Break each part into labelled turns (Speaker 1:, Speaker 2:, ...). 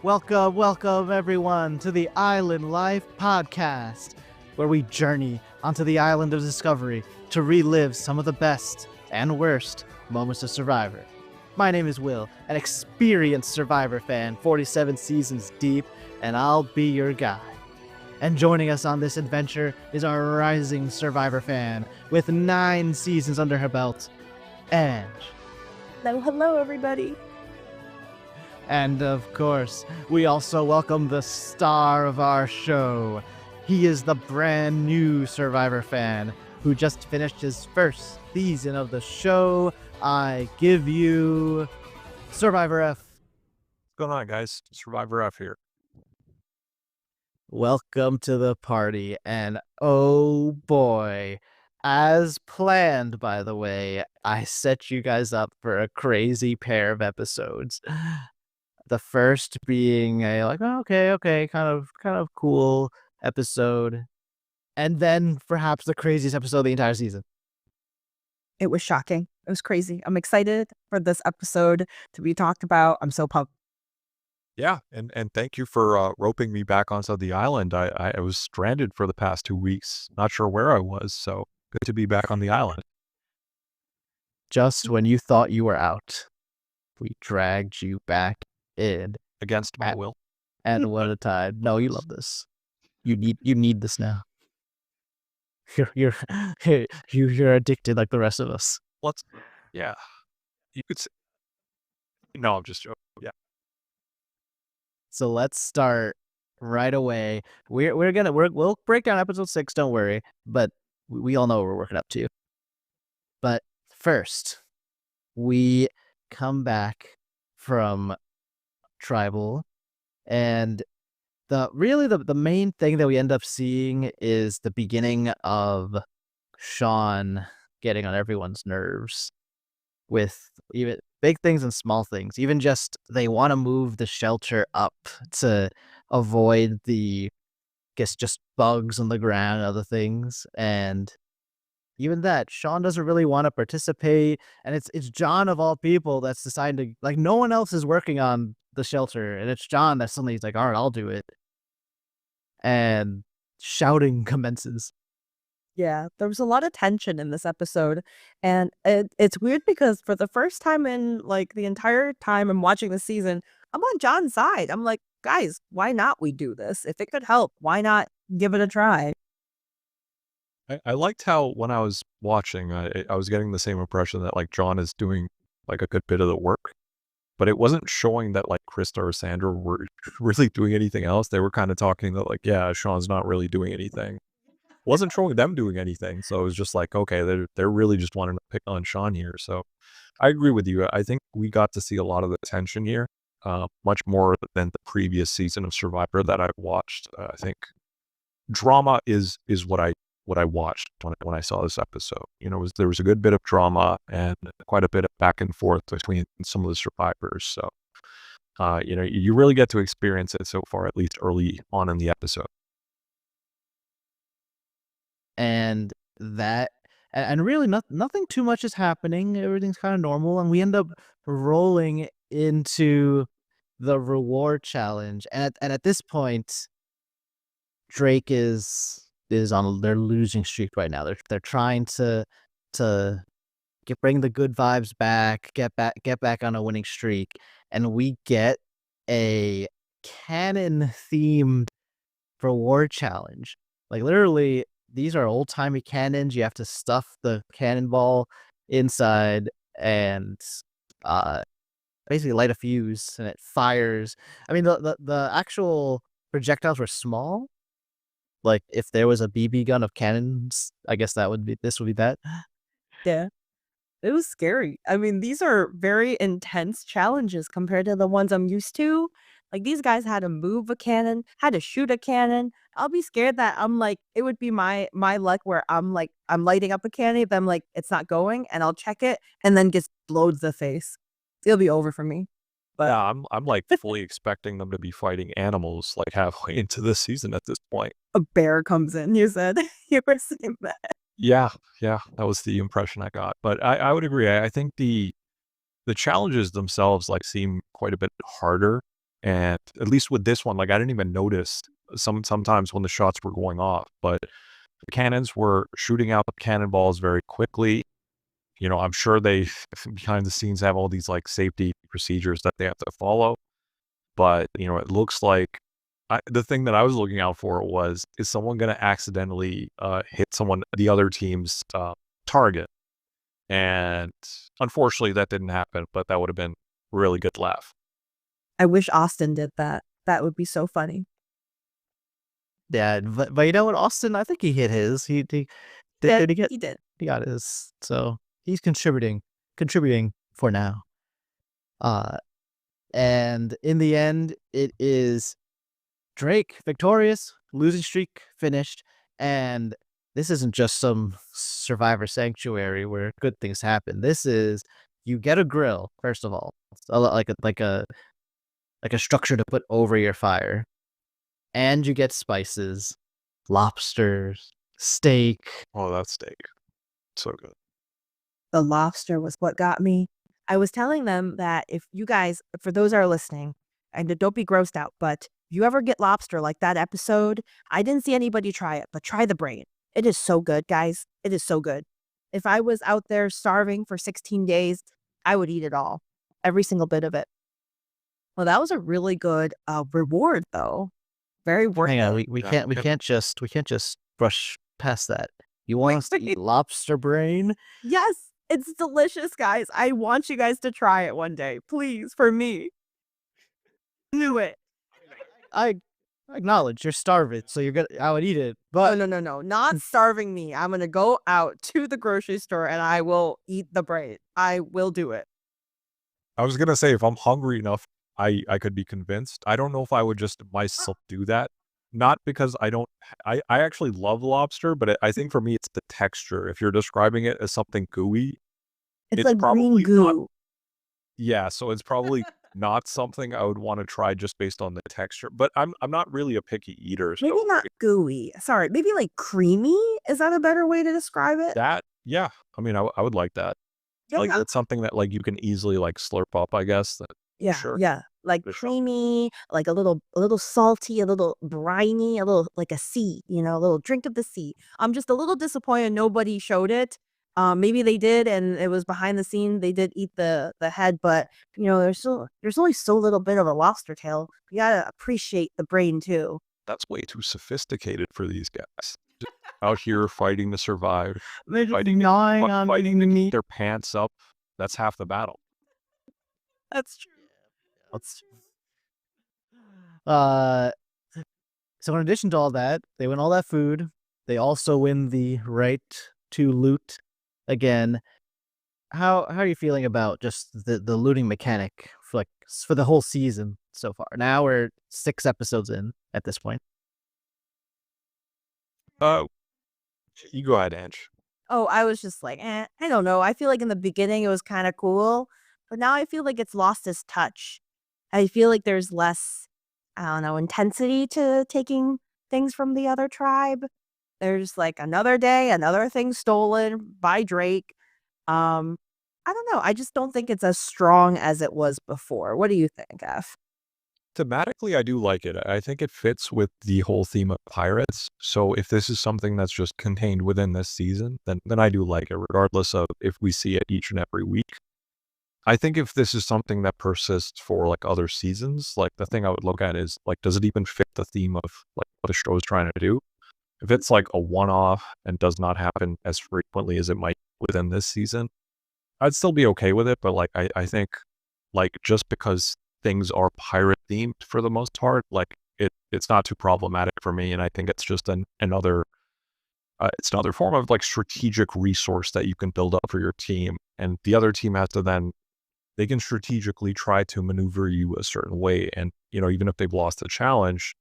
Speaker 1: Welcome everyone to the Island Life Podcast, where we journey onto the island of discovery to relive some of the best and worst moments of Survivor. My name is Will, an experienced Survivor fan, 47 seasons deep, and I'll be your guide. And joining us on this adventure is our rising Survivor fan with 9 seasons under her belt, Ange.
Speaker 2: Hello, everybody.
Speaker 1: And of course, we also welcome the star of our show. He is the brand new Survivor fan who just finished his first season of the show. I give you Survivor F.
Speaker 3: What's going on, guys? Survivor F here.
Speaker 1: Welcome to the party, and oh boy, as planned, by the way, I set you guys up for a crazy pair of episodes. The first being a okay, kind of cool episode, and then perhaps the craziest episode of the entire season.
Speaker 2: It was shocking. It was crazy. I'm excited for this episode to be talked about. I'm so pumped.
Speaker 3: Yeah, and thank you for roping me back onto the island. I was stranded for the past 2 weeks, not sure where I was, so good to be back on the island.
Speaker 1: Just when you thought you were out, we dragged you back in
Speaker 3: Against my will.
Speaker 1: and what a time. No, you love this. You need this now. You're addicted like the rest of us.
Speaker 3: Yeah, you could say. No, I'm just joking. Yeah.
Speaker 1: So let's start right away. We'll break down episode 6. Don't worry, but we all know what we're working up to. But first, we come back from Tribal, and the main thing that we end up seeing is the beginning of Sean getting on everyone's nerves with even big things and small things. Even just they want to move the shelter up to avoid just bugs on the ground and other things. And even that, Sean doesn't really want to participate. And it's John of all people that's deciding to, no one else is working on the shelter. And it's John that suddenly he's like, all right, I'll do it. And shouting commences.
Speaker 2: Yeah, there was a lot of tension in this episode. And it's weird because for the first time in the entire time I'm watching the season, I'm on John's side. I'm like, guys, why not we do this? If it could help, why not give it a try?
Speaker 3: I liked how when I was watching, I was getting the same impression that John is doing a good bit of the work, but it wasn't showing that Krista or Sandra were really doing anything else. They were kind of talking that yeah, Sean's not really doing anything. Wasn't showing them doing anything, so it was just okay, they're really just wanting to pick on Sean here. So I agree with you. I think we got to see a lot of the tension here, much more than the previous season of Survivor that I watched. I think drama is what I watched when I saw this episode. There was a good bit of drama and quite a bit of back and forth between some of the survivors. So, you really get to experience it so far, at least early on in the episode.
Speaker 1: And really nothing too much is happening. Everything's kind of normal, and we end up rolling into the reward challenge. And at this point, Drake is on their losing streak right now. They're trying to bring the good vibes back, get back on a winning streak, and we get a cannon themed reward challenge. Literally, these are old timey cannons. You have to stuff the cannonball inside and basically light a fuse, and it fires. I mean, the actual projectiles were small. If there was a BB gun of cannons, I guess this would be that.
Speaker 2: Yeah. It was scary. I mean, these are very intense challenges compared to the ones I'm used to. These guys had to move a cannon, had to shoot a cannon. I'll be scared that it would be my luck where I'm lighting up a cannon, but it's not going, and I'll check it and then just blows the face. It'll be over for me. But
Speaker 3: Yeah, I'm fully expecting them to be fighting animals halfway into the season at this point.
Speaker 2: a bear comes in, you said. You were saying that.
Speaker 3: Yeah, that was the impression I got. But I would agree. I think the challenges themselves seem quite a bit harder, And at least with this one, like I didn't even notice sometimes when the shots were going off, but the cannons were shooting out the cannonballs very quickly. I'm sure they behind the scenes have all these like safety procedures that they have to follow. But, it looks like the thing that I was looking out for was, is someone going to accidentally hit the other team's target? And unfortunately, that didn't happen, but that would have been a really good laugh.
Speaker 2: I wish Austin did that. That would be so funny.
Speaker 1: Yeah, but you know what, Austin, I think he hit his. He did he get?
Speaker 2: He did.
Speaker 1: He got his. So he's contributing for now. And in the end, it is Drake victorious, losing streak finished, and this isn't just some Survivor sanctuary where good things happen. This is, you get a grill first of all, like a structure to put over your fire, and you get spices, lobsters, steak.
Speaker 3: Oh, that steak. So good.
Speaker 2: The lobster was what got me. I was telling them that if you guys, for those that are listening, and don't be grossed out, but if you ever get lobster like that episode, I didn't see anybody try it, but try the brain. It is so good, guys. It is so good. If I was out there starving for 16 days, I would eat it all, every single bit of it. Well, that was a really good reward, though. Very worth
Speaker 1: Hang on,
Speaker 2: it.
Speaker 1: we can't just brush past that. You want us to eat lobster brain?
Speaker 2: Yes, it's delicious, guys. I want you guys to try it one day, please, for me. Do it.
Speaker 1: I acknowledge you're starving, so I would eat it.
Speaker 2: Oh,
Speaker 1: But
Speaker 2: no. Not starving me. I'm going to go out to the grocery store and I will eat the brain. I will do it.
Speaker 3: I was going to say, if I'm hungry enough, I could be convinced. I don't know if I would just myself do that. Not because I actually love lobster, but I think for me, it's the texture. If you're describing it as something gooey,
Speaker 2: It's
Speaker 3: it's
Speaker 2: like green
Speaker 3: probably
Speaker 2: goo.
Speaker 3: not. Yeah, so it's probably not something I would want to try just based on the texture. But I'm not really a picky eater.
Speaker 2: Maybe
Speaker 3: So
Speaker 2: not gooey. Sorry, maybe like creamy. Is that a better way to describe it?
Speaker 3: yeah, I mean, I would like that. Like
Speaker 2: Yeah.
Speaker 3: that's something that like you can easily like slurp up, I guess.
Speaker 2: Yeah,
Speaker 3: Sure.
Speaker 2: yeah. Like
Speaker 3: For sure.
Speaker 2: creamy, like a little salty, a little briny, a little like a sea, a little drink of the sea. I'm just a little disappointed nobody showed it. Maybe they did and it was behind the scene. They did eat the head, but there's only so little bit of a lobster tail. You gotta appreciate the brain too.
Speaker 3: That's way too sophisticated for these guys. Just out here fighting to survive,
Speaker 1: they're just
Speaker 3: fighting
Speaker 1: gnawing on
Speaker 3: fighting to keep
Speaker 1: meat.
Speaker 3: their pants up. That's half the battle.
Speaker 2: That's true.
Speaker 1: Uh, so in addition to all that, they win all that food. They also win the right to loot again. How are you feeling about just the looting mechanic for the whole season so far? Now we're 6 episodes in at this point.
Speaker 3: You go ahead, Ange.
Speaker 2: Oh, I was just like, I don't know. I feel like in the beginning it was kind of cool, but now I feel like it's lost its touch. I feel like there's less, I don't know, intensity to taking things from the other tribe. There's like another day, another thing stolen by Drake. I don't know. I just don't think it's as strong as it was before. What do you think, F?
Speaker 3: Thematically, I do like it. I think it fits with the whole theme of pirates. So if this is something that's just contained within this season, then I do like it, regardless of if we see it each and every week. I think if this is something that persists for like other seasons, like the thing I would look at is like, does it even fit the theme of like what the show is trying to do? If it's like a one-off and does not happen as frequently as it might within this season, I'd still be okay with it. But like, I think like just because things are pirate themed for the most part, like it's not too problematic for me. And I think it's just another form of like strategic resource that you can build up for your team. And the other team has to then, they can strategically try to maneuver you a certain way. And, even if they've lost the challenge,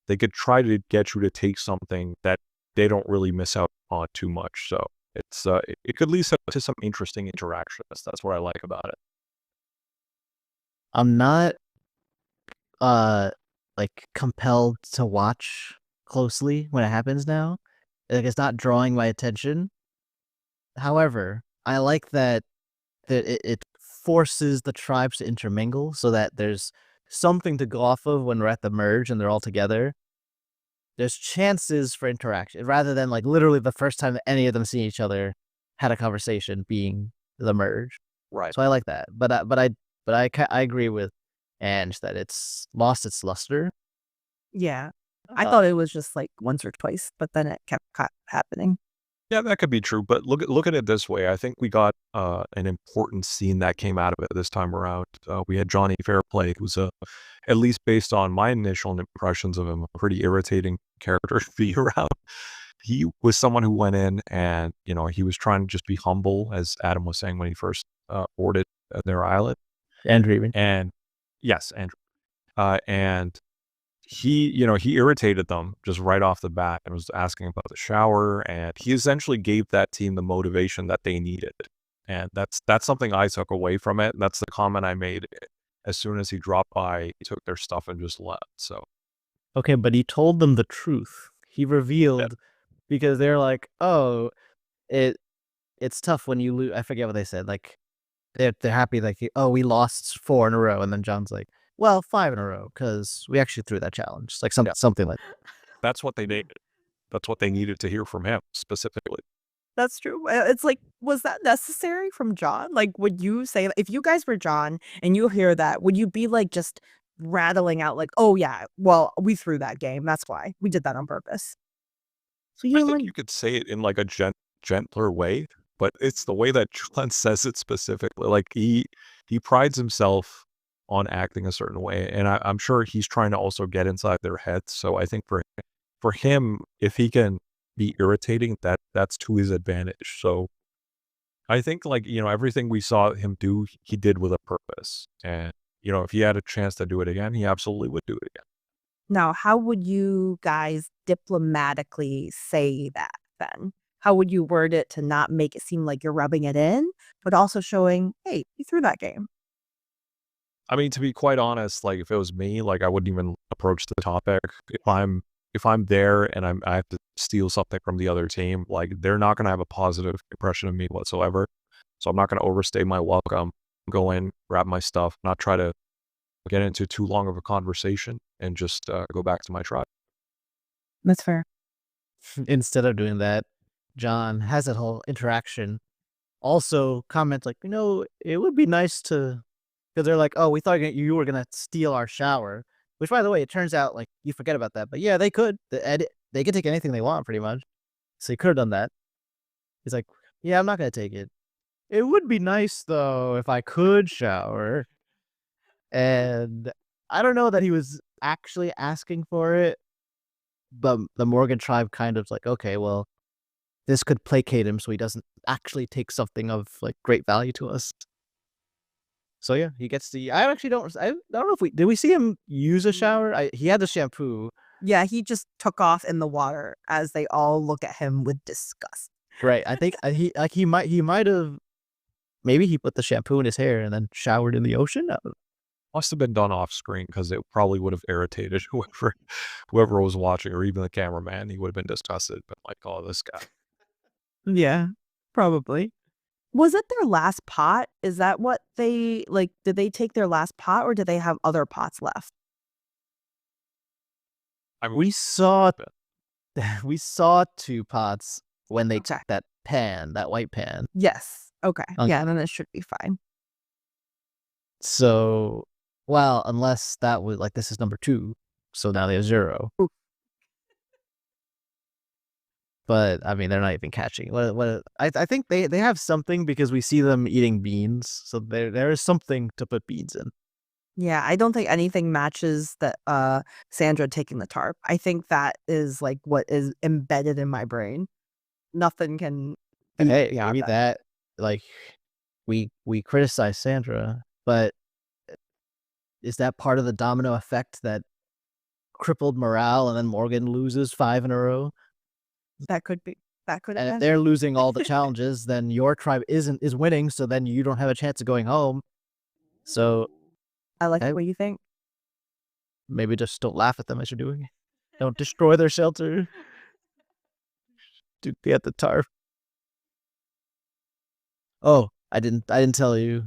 Speaker 3: they could try to get you to take something that they don't really miss out on too much. So it could lead to some interesting interactions. That's what I like about it.
Speaker 1: I'm not like compelled to watch closely when it happens now. Like it's not drawing my attention. However, I like that it forces the tribes to intermingle so that there's something to go off of when we're at the merge and they're all together, there's chances for interaction rather than like literally the first time that any of them see each other had a conversation being the merge.
Speaker 3: Right.
Speaker 1: So I like that, but I agree with Ange that it's lost its luster.
Speaker 2: Yeah. I
Speaker 1: Uh,
Speaker 2: thought it was just like once or twice, but then it kept happening.
Speaker 3: Yeah, that could be true, but look at it this way. I think we got an important scene that came out of it this time around. We had Johnny Fairplay, who's at least based on my initial impressions of him, a pretty irritating character to be around. He was someone who went in and he was trying to just be humble, as Adam was saying when he first boarded their island.
Speaker 1: Andrew even.
Speaker 3: And yes, Andrew, and he irritated them just right off the bat and was asking about the shower, and he essentially gave that team the motivation that they needed. And that's something I took away from it. That's the comment I made as soon as he dropped by. He took their stuff and just left. So
Speaker 1: Okay, but he told them the truth. He revealed because they're like, oh, it's tough when you lose. I forget what they said. Like they're happy like, oh, we lost 4 in a row, and then John's like, well, 5 in a row because we actually threw that challenge. Like something like that.
Speaker 3: that's what they needed. That's what they needed to hear from him specifically.
Speaker 2: That's true. It's like, was that necessary from John? Like, would you say if you guys were John and you hear that, would you be like just rattling out like, oh yeah, well, we threw that game. That's why we did that on purpose. So
Speaker 3: I think you could say it in like a gentler way, but it's the way that John says it specifically. Like he prides himself on acting a certain way, and I'm sure he's trying to also get inside their heads. So I think for him, if he can be irritating, that's to his advantage. So I think like everything we saw him do, he did with a purpose, and if he had a chance to do it again, he absolutely would do it again.
Speaker 2: Now, how would you guys diplomatically say that then? How would you word it to not make it seem like you're rubbing it in, but also showing, hey, you threw that game?
Speaker 3: I mean, to be quite honest, like if it was me, like I wouldn't even approach the topic. If I'm there and I have to steal something from the other team, like they're not going to have a positive impression of me whatsoever. So I'm not going to overstay my welcome, go in, grab my stuff, not try to get into too long of a conversation, and just go back to my tribe.
Speaker 2: That's fair.
Speaker 1: Instead of doing that, John has that whole interaction. Also comments like, it would be nice to, because they're like, oh, we thought you were gonna steal our shower. Which, by the way, it turns out like you forget about that. But yeah, they could. They could take anything they want, pretty much. So he could have done that. He's like, yeah, I'm not gonna take it. It would be nice though if I could shower. And I don't know that he was actually asking for it, but the Morgan tribe kind of like, okay, well, this could placate him so he doesn't actually take something of like great value to us. So yeah, he gets the. I don't know if did we see him use a shower? He had the shampoo.
Speaker 2: Yeah, he just took off in the water as they all look at him with disgust.
Speaker 1: Right. I think he might have, maybe he put the shampoo in his hair and then showered in the ocean.
Speaker 3: Must have been done off screen because it probably would have irritated whoever was watching, or even the cameraman. He would have been disgusted, but like, oh, this guy.
Speaker 2: Yeah, probably. Was it their last pot? Is that what they like? Did they take their last pot or did they have other pots left?
Speaker 3: I mean,
Speaker 1: We saw 2 pots when they
Speaker 2: Okay.
Speaker 1: took that pan, that white pan.
Speaker 2: Yes. Okay.
Speaker 1: Okay.
Speaker 2: Yeah, then it should be fine.
Speaker 1: So, well, unless that was like this is number 2, so now they have 0.
Speaker 2: Ooh.
Speaker 1: But I mean, they're not even catching. I think they have something because we see them eating beans, so there is something to put beans in.
Speaker 2: Yeah, I don't think anything matches that Sandra taking the tarp. I think that is like what is embedded in my brain. Nothing can beat
Speaker 1: Hey,
Speaker 2: beyond
Speaker 1: maybe that like we criticize Sandra, but is that part of the domino effect that crippled morale and then Morgan loses 5 in a row?
Speaker 2: That could be. That could have
Speaker 1: And if
Speaker 2: been.
Speaker 1: they're losing all the challenges, then your tribe is winning, so then you don't have a chance of going home. So
Speaker 2: I like
Speaker 1: okay,
Speaker 2: what you think.
Speaker 1: maybe just don't laugh at them as you're doing it. Don't destroy their shelter. To get the tarp. Oh, I didn't tell you.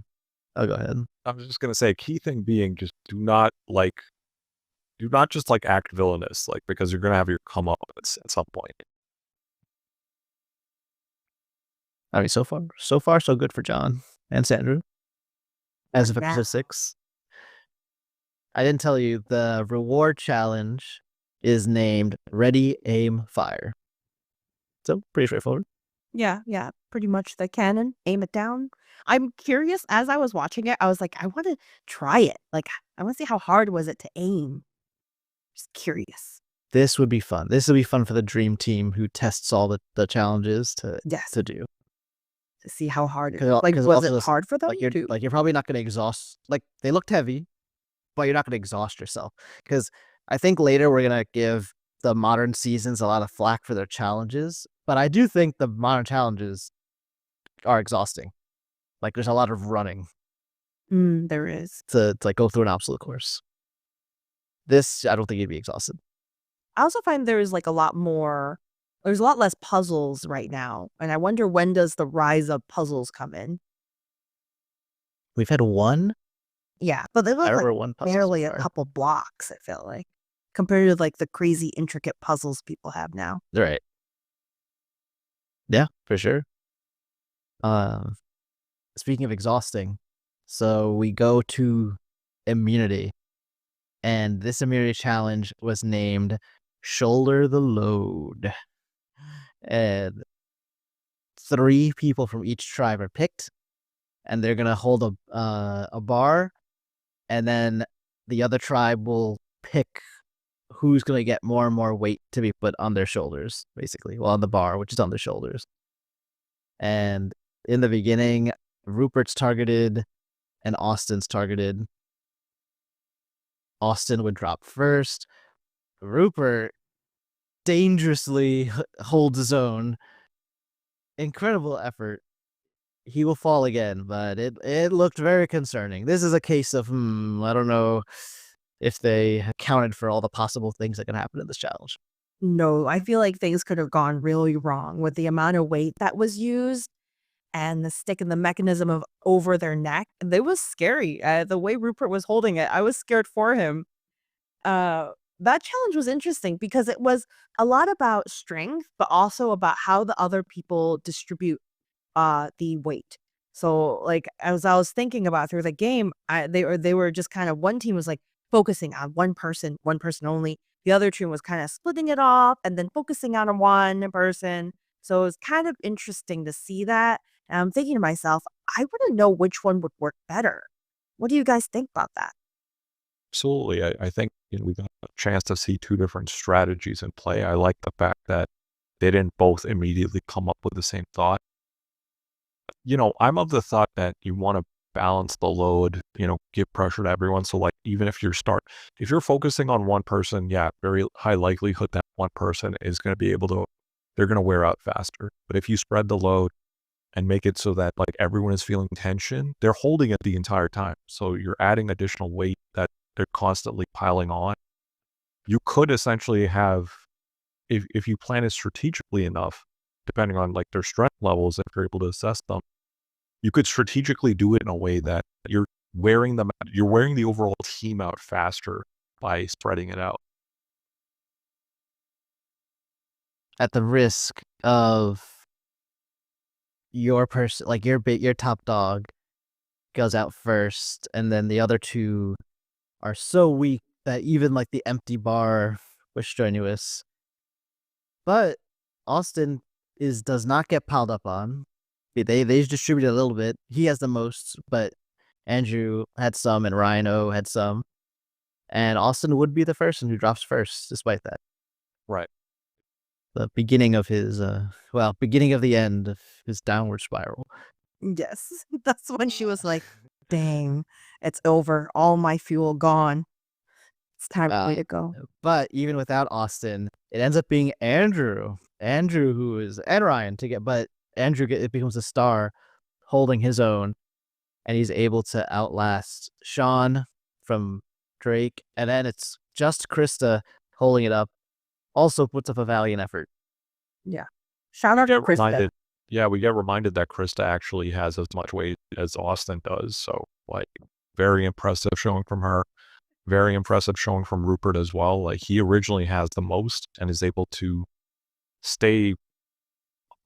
Speaker 1: Oh, go ahead.
Speaker 3: I was just gonna say, key thing being just do not just like act villainous, like because you're gonna have your comeuppance at some point.
Speaker 1: I mean, so far, so good for John and Sandra as of
Speaker 2: Yeah.
Speaker 1: episode 6. I didn't tell you the reward challenge is named Ready, Aim, Fire. So pretty straightforward.
Speaker 2: Yeah, pretty much the canon. Aim it down. I'm curious, as I was watching it, I was like, I want to try it. Like, I want to see how hard was it to aim. Just curious.
Speaker 1: This would be fun. This would be fun for the dream team who tests all the challenges to
Speaker 2: Yes,
Speaker 1: do.
Speaker 2: to see how hard it
Speaker 1: 'Cause
Speaker 2: is. Like,
Speaker 1: 'cause
Speaker 2: was
Speaker 1: also
Speaker 2: it hard for them
Speaker 1: Like you're
Speaker 2: too?
Speaker 1: probably not going to exhaust. Like they looked heavy, but you're not going to exhaust yourself. Because I think later we're going to give the modern seasons a lot of flack for their challenges, but I do think the modern challenges are exhausting. Like there's a lot of running
Speaker 2: There is.
Speaker 1: to like go through an obstacle course. This I don't think you'd be exhausted.
Speaker 2: I also find there's like a lot more. There's a lot less puzzles right now, and I wonder when does the rise of puzzles come in?
Speaker 1: We've had one.
Speaker 2: Yeah, but they
Speaker 1: I
Speaker 2: look
Speaker 1: remember
Speaker 2: like
Speaker 1: one puzzle.
Speaker 2: barely
Speaker 1: so
Speaker 2: a
Speaker 1: far.
Speaker 2: couple blocks. I feel like compared to like the crazy intricate puzzles people have now.
Speaker 1: Right. Yeah, for sure. Speaking of exhausting, so we go to immunity, and this immunity challenge was named Shoulder the Load. And 3 people from each tribe are picked, and they're gonna hold a bar, and then the other tribe will pick who's gonna get more and more weight to be put on their shoulders, basically. Well, on the bar, which is on their shoulders. And in the beginning, Rupert's targeted and Austin's targeted. Austin would drop first. Rupert dangerously holds his own. Incredible effort. He will fall again, but it looked very concerning. This is a case of, I don't know if they accounted for all the possible things that can happen in this challenge.
Speaker 2: No, I feel like things could have gone really wrong with the amount of weight that was used and the stick and the mechanism of over their neck. It was scary. The way Rupert was holding it, I was scared for him. That challenge was interesting because it was a lot about strength, but also about how the other people distribute the weight. So like as I was thinking about through the game, they were just kind of one team was like focusing on one person only. The other team was kind of splitting it off and then focusing on one person. So it was kind of interesting to see that. And I'm thinking to myself, I wouldn't know which one would work better. What do you guys think about that?
Speaker 3: Absolutely. I think we got a chance to see 2 different strategies in play. I like the fact that they didn't both immediately come up with the same thought. I'm of the thought that you want to balance the load, give pressure to everyone. So like, even if you're focusing on one person, yeah, very high likelihood that one person is going to be they're going to wear out faster. But if you spread the load and make it so that like everyone is feeling tension, they're holding it the entire time. So you're adding additional weight that they're constantly piling on. You could essentially have, if you plan it strategically enough, depending on like their strength levels, if you're able to assess them, you could strategically do it in a way that you're wearing the overall team out faster by spreading it out.
Speaker 1: At the risk of your person, like your top dog goes out first, and then the other 2 are so weak that even like the empty bar was strenuous. But Austin does not get piled up on. They distribute a little bit. He has the most, but Andrew had some and Ryan O had some. And Austin would be the person who drops first, despite that.
Speaker 3: Right.
Speaker 1: The beginning of his beginning of the end of his downward spiral.
Speaker 2: Yes, that's when she was like, dang, it's over. All my fuel gone. It's time for me to go.
Speaker 1: But even without Austin, it ends up being Andrew. Andrew and Ryan but Andrew it becomes a star holding his own, and he's able to outlast Sean from Drake, and then it's just Krista holding it up. Also puts up a valiant effort.
Speaker 2: Yeah. Shout out to Krista.
Speaker 3: We get reminded that Krista actually has as much weight as Austin does. So like Very impressive showing from her. Very impressive showing from Rupert as well. Like, he originally has the most and is able to stay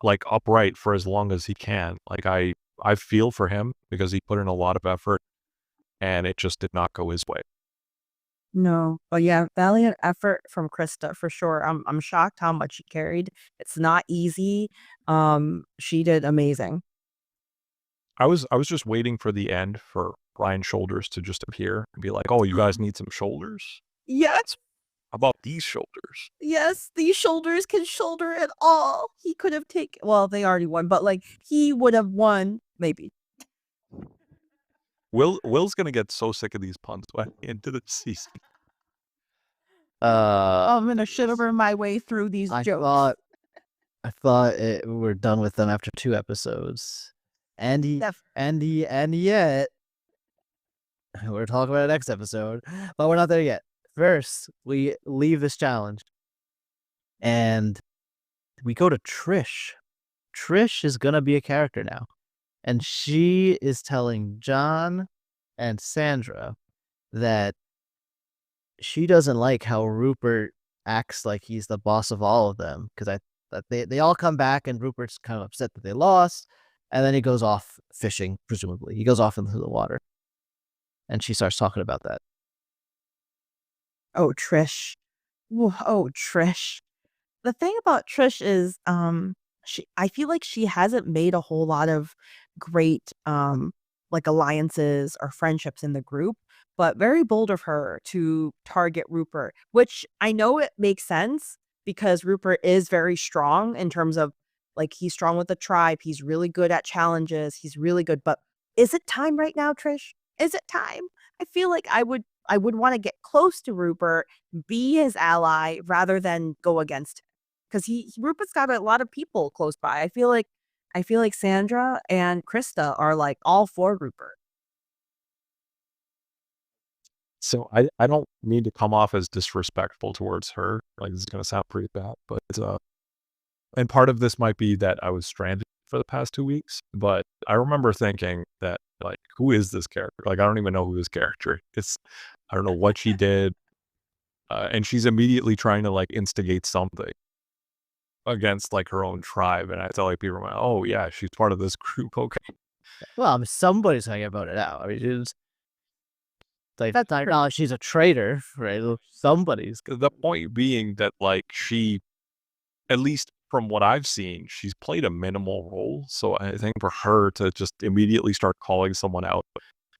Speaker 3: like upright for as long as he can. Like, I feel for him because he put in a lot of effort and it just did not go his way.
Speaker 2: No. But yeah, valiant effort from Krista for sure. I'm shocked how much she carried. It's not easy. She did amazing.
Speaker 3: I was just waiting for the end for Brian's shoulders to just appear and be like, "Oh, you guys need some shoulders?
Speaker 2: Yes,
Speaker 3: How about these shoulders?"
Speaker 2: yes, these shoulders can shoulder it all. He could have taken, well, they already won, but like he would have won, maybe.
Speaker 3: Will's gonna get so sick of these puns by the end of the season.
Speaker 2: I'm gonna shiver my way through these
Speaker 1: I
Speaker 2: jokes.
Speaker 1: thought we're done with them after 2 episodes. And
Speaker 2: Def-
Speaker 1: yet we're talking about the next episode, but we're not there yet. First, we leave this challenge and we go to Trish. Trish is gonna be a character now, and she is telling John and Sandra that she doesn't like how Rupert acts like he's the boss of all of them, because that they all come back and Rupert's kind of upset that they lost, and then he goes off fishing, presumably. He goes off into the water. And she starts talking about that.
Speaker 2: Oh, Trish. Oh, Trish. The thing about Trish is, I feel like she hasn't made a whole lot of great, like alliances or friendships in the group, but very bold of her to target Rupert, which I know it makes sense because Rupert is very strong in terms of like he's strong with the tribe. He's really good at challenges. He's really good. But is it time right now, Trish? Is it time? I feel like I would want to get close to Rupert, be his ally rather than go against him. Because Rupert's got a lot of people close by. I feel like Sandra and Krista are like all for Rupert.
Speaker 3: So I don't mean to come off as disrespectful towards her. Like, this is gonna sound pretty bad, but and part of this might be that I was stranded for the past 2 weeks, but I remember thinking that, like, who is this character? Like, I don't even know who this character is. I don't know what she did, and she's immediately trying to, like, instigate something against, like, her own tribe, and I feel like people are like, "Oh, yeah, she's part of this group, okay."
Speaker 1: Well, I mean, somebody's gonna get voted out. I mean, it's like,
Speaker 2: That's
Speaker 1: not
Speaker 2: true.
Speaker 1: not like she's a traitor, right? Somebody's
Speaker 3: The point being that, like, she, at least from what I've seen, she's played a minimal role, so I think for her to just immediately start calling someone out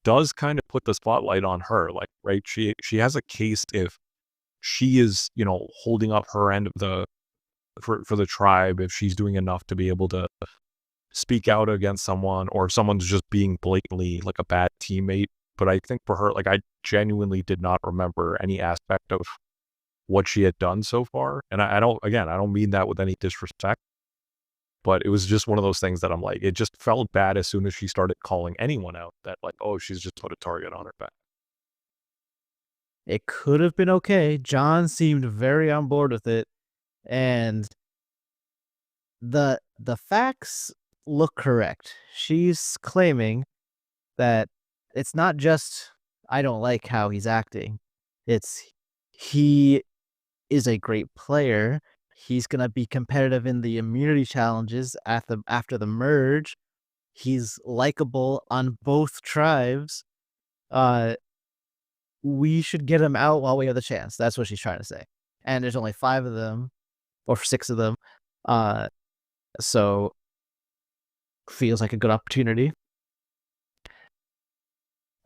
Speaker 3: does kind of put the spotlight on her, like, right? She has a case if she is, holding up her end of the for the tribe, if she's doing enough to be able to speak out against someone, or someone's just being blatantly like a bad teammate. But I think for her, like, I genuinely did not remember any aspect of what she had done so far. And I don't, again, I don't mean that with any disrespect, but it was just one of those things that I'm like, it just felt bad as soon as she started calling anyone out that, like, oh, she's just put a target on her back.
Speaker 1: It could have been okay. John seemed very on board with it, and the facts look correct. She's claiming that it's not just I don't like how he's acting. It's he is a great player. He's gonna be competitive in the immunity challenges after the merge. He's likable on both tribes. Uh, we should get him out while we have the chance. That's what she's trying to say. And there's only 5 of them, or 6 of them. Uh, so feels like a good opportunity.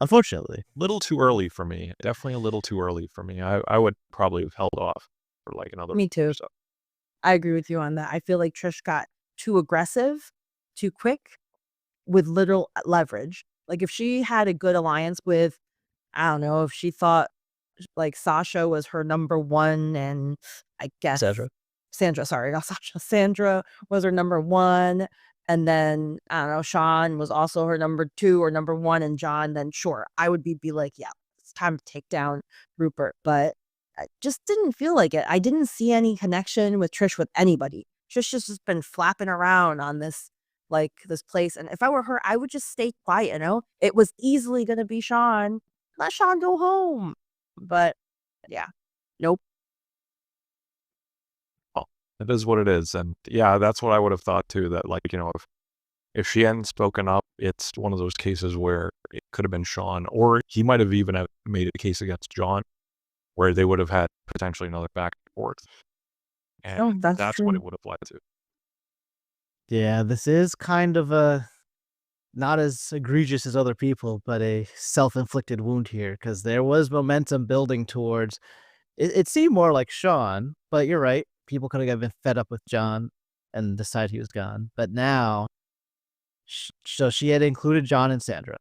Speaker 1: Unfortunately.
Speaker 3: Little too early for me. Definitely a little too early for me. I would probably have held off for like another
Speaker 2: Me
Speaker 3: week or
Speaker 2: too.
Speaker 3: so.
Speaker 2: I agree with you on that. I feel like Trish got too aggressive, too quick with little leverage. Like if she had a good alliance with, I don't know, if she thought like Sasha was her number one, and I guess
Speaker 1: Sandra.
Speaker 2: Sandra, sorry, not Sasha. Sandra was her number one. And then I don't know, Sean was also her number two or number one, and John, then sure, I would be like, yeah, it's time to take down Rupert. But I just didn't feel like it. I didn't see any connection with Trish with anybody. Trish just has been flapping around on this like this place. And if I were her, I would just stay quiet, you know? It was easily gonna be Sean. Let Sean go home. But yeah. Nope.
Speaker 3: Well, it is what it is. And yeah, that's what I would have thought too, that like, if she hadn't spoken up, it's one of those cases where it could have been Sean, or he might have even made a case against John, where they would have had potentially another back and forth. And
Speaker 2: Oh, that's
Speaker 3: that's
Speaker 2: true.
Speaker 3: what it would have led to.
Speaker 1: Yeah, this is kind of a not as egregious as other people, but a self-inflicted wound here because there was momentum building towards. It seemed more like Sean, but you're right. People could have been fed up with John and decided he was gone. But now, so she had included John and Sandra.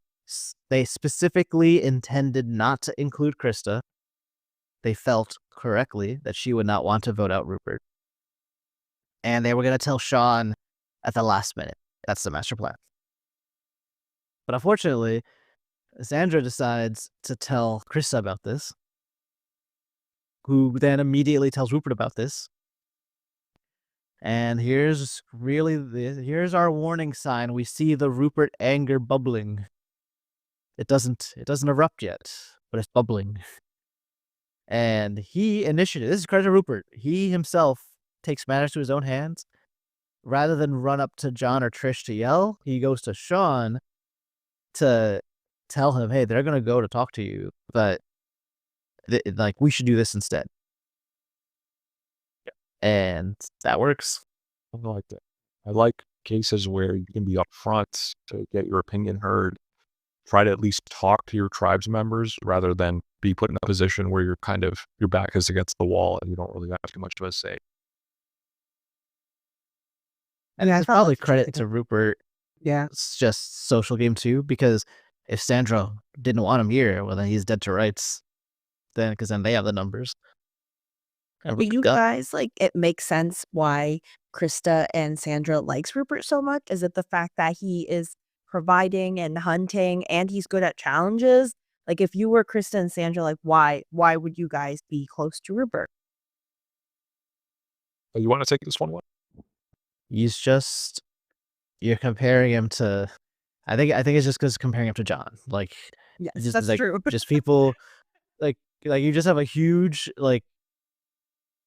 Speaker 1: They specifically intended not to include Krista. They felt correctly that she would not want to vote out Rupert. And they were going to tell Sean at the last minute. That's the master plan. But unfortunately, Sandra decides to tell Krista about this, who then immediately tells Rupert about this. And here's our warning sign. We see the Rupert anger bubbling. It doesn't erupt yet, but it's bubbling. And this is credit to Rupert. He himself takes matters to his own hands. Rather than run up to John or Trish to yell, he goes to Sean to tell him, hey, they're going to go to talk to you, but like we should do this instead. And that works.
Speaker 3: I like that. I like cases where you can be upfront to get your opinion heard. Try to at least talk to your tribe's members rather than be put in a position where your back is against the wall and you don't really have too much of a say.
Speaker 1: And
Speaker 2: Yeah, I
Speaker 1: it's
Speaker 2: felt
Speaker 1: probably
Speaker 2: like
Speaker 1: credit to Rupert.
Speaker 2: Yeah.
Speaker 1: It's just social game too, because if Sandra didn't want him here, well, then he's dead to rights. Because then they have the numbers. And
Speaker 2: But you
Speaker 1: Rupert's gone.
Speaker 2: guys, like, it makes sense why Krista and Sandra likes Rupert so much. Is it the fact that he is providing and hunting and he's good at challenges? Like, if you were Krista and Sandra, like, why would you guys be close to Rupert?
Speaker 3: You want to take this one?
Speaker 1: You're comparing him to. I think it's just because comparing him to John. Like,
Speaker 2: Yes,
Speaker 1: just
Speaker 2: that's
Speaker 1: like
Speaker 2: true.
Speaker 1: just people like you just have a huge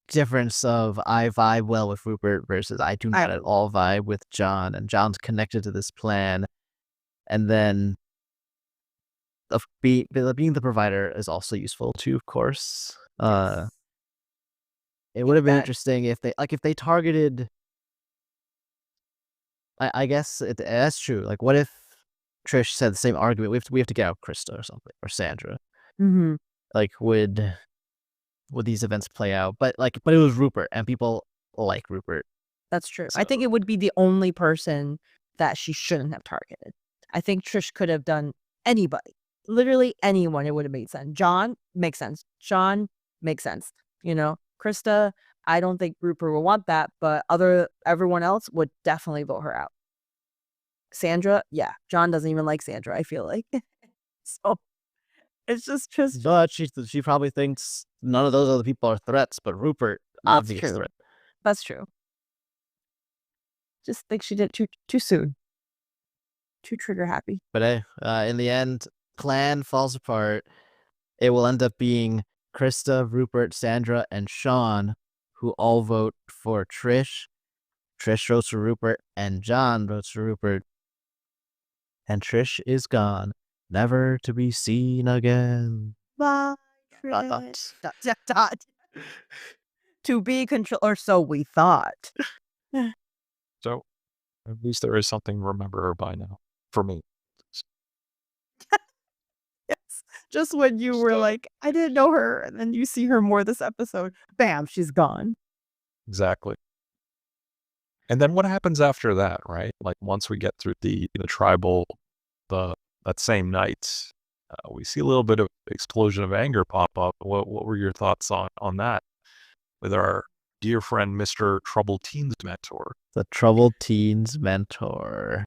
Speaker 1: difference of I vibe well with Rupert versus I do not at all vibe with John, and John's connected to this plan, and then being the provider is also useful too, of course.
Speaker 2: Yes.
Speaker 1: It would have been interesting if they targeted. I guess that's true. Like, what if Trish said the same argument? We have to get out Krista or something, or Sandra.
Speaker 2: Mm-hmm.
Speaker 1: Like, would these events play out? But it was Rupert, and people like Rupert.
Speaker 2: That's true. I think it would be the only person that she shouldn't have targeted. I think Trish could have done anybody, literally anyone. It would have made sense. John makes sense. Sean makes sense. Krista, I don't think Rupert will want that, but everyone else would definitely vote her out. Sandra, yeah, John doesn't even like Sandra, I feel like. So it's just
Speaker 1: But she probably thinks none of those other people are threats, but Rupert, obvious threat.
Speaker 2: That's true. Just think she did it too soon. Too trigger happy.
Speaker 1: But hey, in the end, plan falls apart. It will end up being Krista, Rupert, Sandra, and Sean who all vote for Trish. Trish votes for Rupert, and John votes for Rupert. And Trish is gone, never to be seen again.
Speaker 2: Bye, Trish. Dot. To be controlled, or so we thought.
Speaker 3: So, at least there is something to remember her by now. For me.
Speaker 2: Yes. Just when you were like, I didn't know her, and then you see her more this episode, bam, she's gone.
Speaker 3: Exactly. And then what happens after that, right? Like, once we get through the tribal, that same night, we see a little bit of explosion of anger pop up. What were your thoughts on that? With our dear friend, Mr. Troubled Teens mentor.
Speaker 1: The Troubled Teens mentor.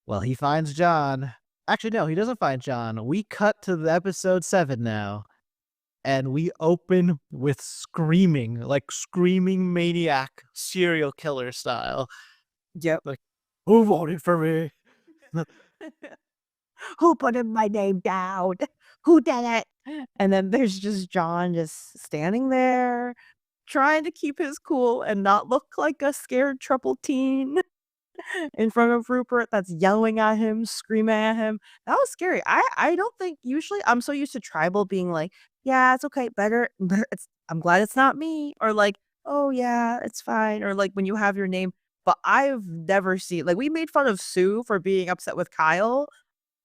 Speaker 1: Well, he finds John. Actually, no, he doesn't find John. We cut to the episode 7 now. And we open with screaming, like screaming maniac, serial killer style.
Speaker 2: Yep.
Speaker 1: Like Who voted for me?
Speaker 2: Who put my name down? Who did it? And then there's just John just standing there trying to keep his cool and not look like a scared troubled teen in front of Rupert that's yelling at him, screaming at him. That was scary. I don't think usually I'm so used to Tribal being like, yeah, it's okay, better I'm glad it's not me, or like, oh yeah, it's fine, or like when you have your name. But I've never seen, like, we made fun of Sue for being upset with Kyle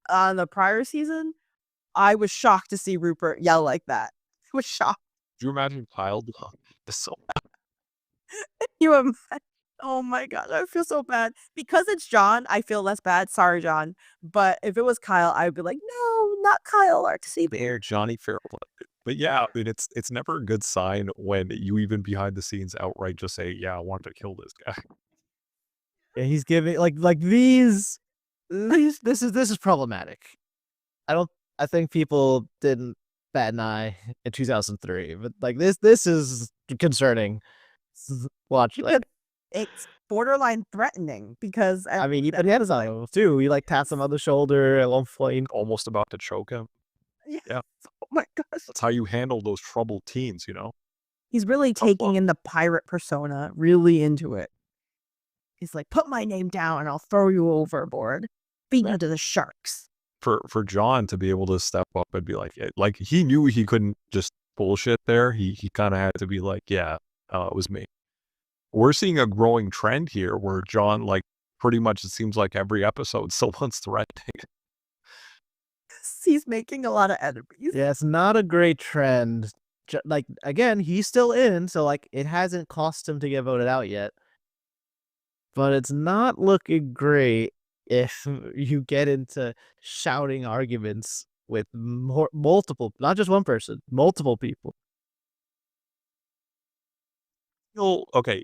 Speaker 2: on the prior season. I was shocked to see Rupert yell like that. I was shocked.
Speaker 3: Do you imagine Kyle? This so
Speaker 2: You imagine? Oh my god, I feel so bad. Because it's John, I feel less bad. Sorry, John. But if it was Kyle, I would be like, no, not Kyle RTC.
Speaker 3: there, Johnny Farrell. But yeah, I mean, it's never a good sign when you even behind the scenes outright just say, yeah, I want to kill this guy.
Speaker 1: Yeah, he's giving like these. This is problematic. I think people didn't bat an eye in 2003, but like this is concerning. Watch, like,
Speaker 2: It's borderline threatening because
Speaker 1: I mean, he put hands on him too. He like taps him on the shoulder at one point.
Speaker 3: Almost about to choke him.
Speaker 2: Yes.
Speaker 3: Yeah.
Speaker 2: Oh my gosh.
Speaker 3: That's how you handle those troubled teens, you know?
Speaker 2: He's really
Speaker 3: Tough
Speaker 2: taking
Speaker 3: luck.
Speaker 2: in the pirate persona, really into it. He's like, put my name down and I'll throw you overboard. Feed you to the sharks.
Speaker 3: For John to be able to step up and be like he knew he couldn't just bullshit there. He kind of had to be like, yeah, it was me. We're seeing a growing trend here where John, like, pretty much it seems like every episode someone's threatening.
Speaker 2: He's making a lot of enemies.
Speaker 1: Yeah, it's not a great trend. Like again, he's still in, so like it hasn't cost him to get voted out yet. But it's not looking great if you get into shouting arguments with multiple, not just one person, multiple people.
Speaker 3: Okay,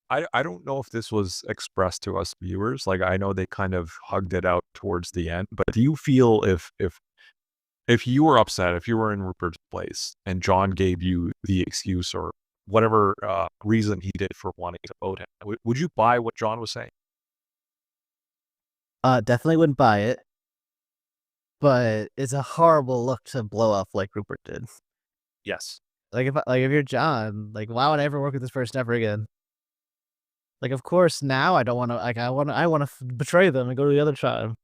Speaker 3: I don't know if this was expressed to us viewers. Like, I know they kind of hugged it out towards the end, but do you feel if you were upset, if you were in Rupert's place and John gave you the excuse or whatever reason he did for wanting to vote him, would you buy what John was saying?
Speaker 1: Definitely wouldn't buy it. But it's a horrible look to blow up like Rupert did.
Speaker 3: Yes.
Speaker 1: Like if you're John, like why would I ever work with this person ever again? Like of course now I don't want to. Like I want to betray them and go to the other tribe.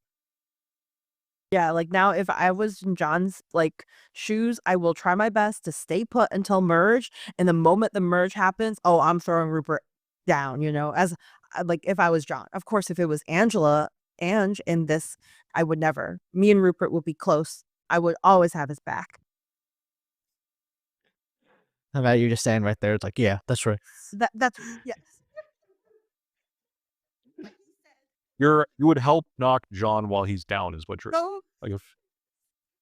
Speaker 2: Yeah, like now if I was in John's like shoes, I will try my best to stay put until merge. And the moment the merge happens, oh, I'm throwing Rupert down, as like if I was John. Of course, if it was Ange in this, I would never. Me and Rupert would be close. I would always have his back.
Speaker 1: How about you just standing right there? It's like, yeah, that's right.
Speaker 2: That's yes.
Speaker 3: You would help knock John while he's down is what you're
Speaker 2: No.
Speaker 3: like if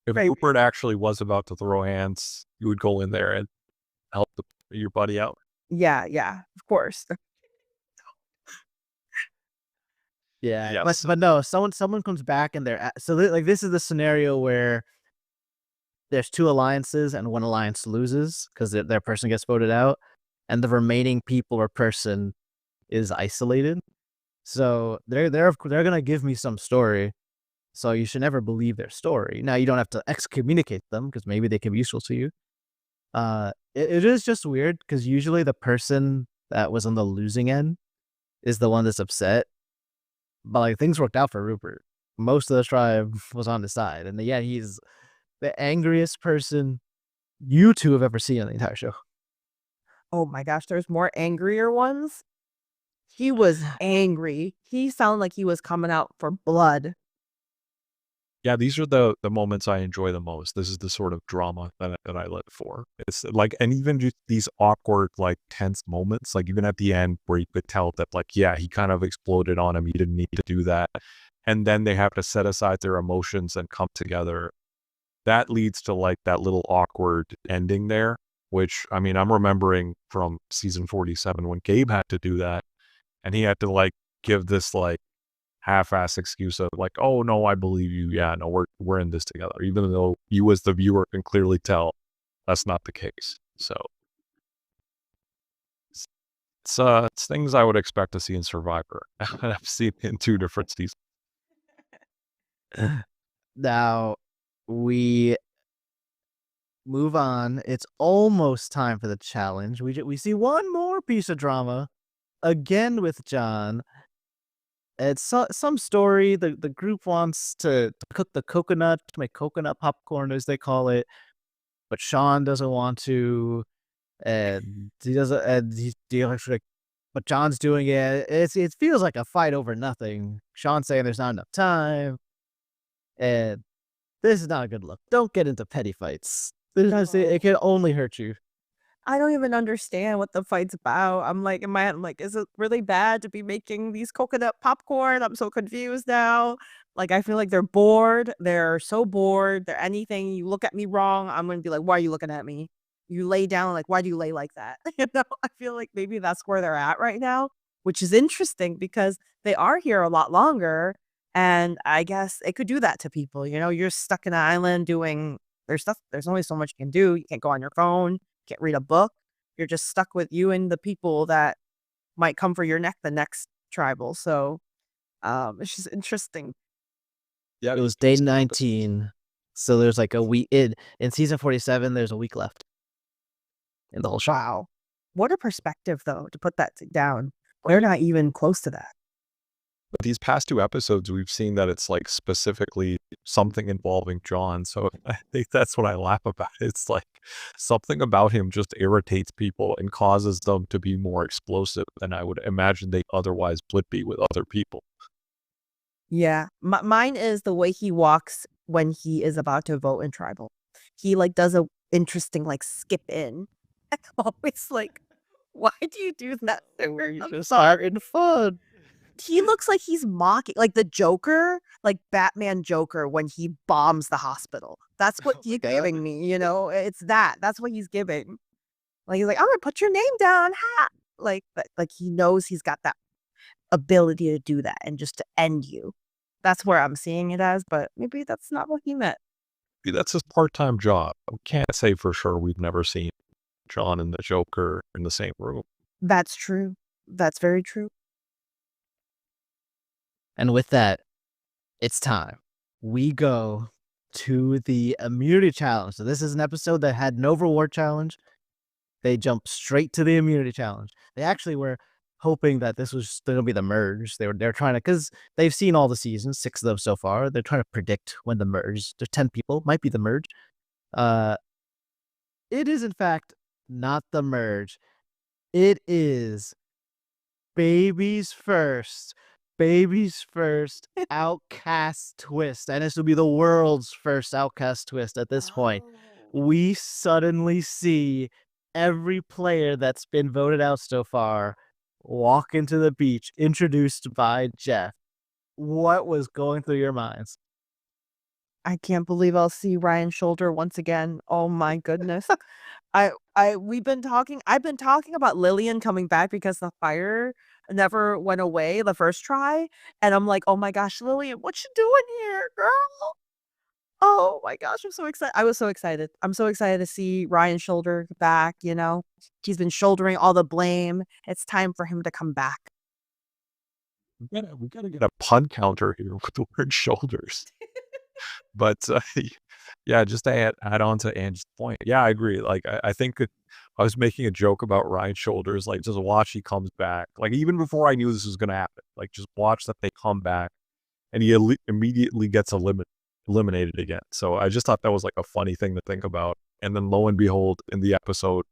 Speaker 2: Right.
Speaker 3: Rupert actually was about to throw hands, you would go in there and help your buddy out.
Speaker 2: Yeah, of course.
Speaker 1: Yeah,
Speaker 3: Yes.
Speaker 1: but no, someone comes back and they're so like this is the scenario where there's two alliances and one alliance loses because their person gets voted out, and the remaining people or person is isolated. So they're gonna give me some story. So you should never believe their story. Now you don't have to excommunicate them because maybe they can be useful to you. It is just weird because usually the person that was on the losing end is the one that's upset. But like things worked out for Rupert. Most of the tribe was on his side, and yeah, he's the angriest person you two have ever seen on the entire show.
Speaker 2: Oh my gosh, there's more angrier ones. He was angry. He sounded like he was coming out for blood.
Speaker 3: Yeah, these are the moments I enjoy the most. This is the sort of drama that I live for. It's like, and even just these awkward, like tense moments, like even at the end where you could tell that, like, yeah, he kind of exploded on him. He didn't need to do that. And then they have to set aside their emotions and come together. That leads to like that little awkward ending there, which, I mean, I'm remembering from season 47 when Gabe had to do that. And he had to like give this like half-ass excuse of like, oh no, I believe you. Yeah, no, we're in this together. Even though you as the viewer can clearly tell that's not the case. So It's things I would expect to see in Survivor. I've seen in 2 different seasons.
Speaker 1: Now we move on. It's almost time for the challenge. We see one more piece of drama again with John. It's some story. The group wants to cook the coconut, to make coconut popcorn, as they call it, but Sean doesn't want to, and he doesn't. And he actually, like, but John's doing it. It feels like a fight over nothing. Sean's saying there's not enough time, and this is not a good look. Don't get into petty fights. It can only hurt you.
Speaker 2: I don't even understand what the fight's about. I'm like, in my head, I'm like, is it really bad to be making these coconut popcorn? I'm so confused now. Like, I feel like they're bored. They're so bored. They're anything. You look at me wrong, I'm gonna be like, why are you looking at me? You lay down, like, why do you lay like that? I feel like maybe that's where they're at right now, which is interesting because they are here a lot longer. And I guess it could do that to people. You're stuck in an island doing there's stuff, there's only so much you can do. You can't go on your phone, can't read a book. You're just stuck with you and the people that might come for your neck the next tribal. So it's just interesting.
Speaker 3: Yeah,
Speaker 1: It was day 19, so there's like a week in season 47. There's a week left in the whole show.
Speaker 2: Wow. What a perspective though, to put that down. We're not even close to that.
Speaker 3: But these past 2 episodes, we've seen that it's like specifically something involving John. So I think that's what I laugh about. It's like something about him just irritates people and causes them to be more explosive than I would imagine they otherwise would be with other people.
Speaker 2: Yeah. Mine is the way he walks when he is about to vote in tribal. He like does a interesting like skip in. I'm always like, why do you do that? I'm
Speaker 1: Just having fun.
Speaker 2: He looks like he's mocking, like the Joker, like Batman Joker when he bombs the hospital. That's what he's giving me, It's that. That's what he's giving. Like he's like, I'm gonna put your name down. Ha! Like he knows he's got that ability to do that and just to end you. That's where I'm seeing it as, but maybe that's not what he meant.
Speaker 3: That's his part-time job. We can't say for sure we've never seen John and the Joker in the same room.
Speaker 2: That's true. That's very true.
Speaker 1: And with that, it's time. We go to the immunity challenge. So this is an episode that had no reward challenge. They jumped straight to the immunity challenge. They actually were hoping that this was going to be the merge. They're trying to, because they've seen all the seasons, 6 of them so far. They're trying to predict when the merge. There's 10 people, might be the merge. It is in fact not the merge. It is Baby's first Outcast Twist. And this will be the world's first Outcast Twist at this point. We suddenly see every player that's been voted out so far walk into the beach, introduced by Jeff. What was going through your minds?
Speaker 2: I can't believe I'll see Ryan Shoulder once again. Oh my goodness. I've been talking about Lillian coming back because the fire never went away the first try. And I'm like, oh my gosh, Lillian, what you doing here, girl? Oh my gosh, I'm so excited. I was so excited. I'm so excited to see Ryan Shoulder back, He's been shouldering all the blame. It's time for him to come back.
Speaker 3: We gotta get a pun counter here with the word shoulders. But yeah, just to add on to Angie's point. Yeah, I agree. Like I think I was making a joke about Ryan's shoulders. Like just watch he comes back. Like even before I knew this was gonna happen. Like just watch that they come back, and he immediately gets eliminated again. So I just thought that was like a funny thing to think about. And then lo and behold, in the episode,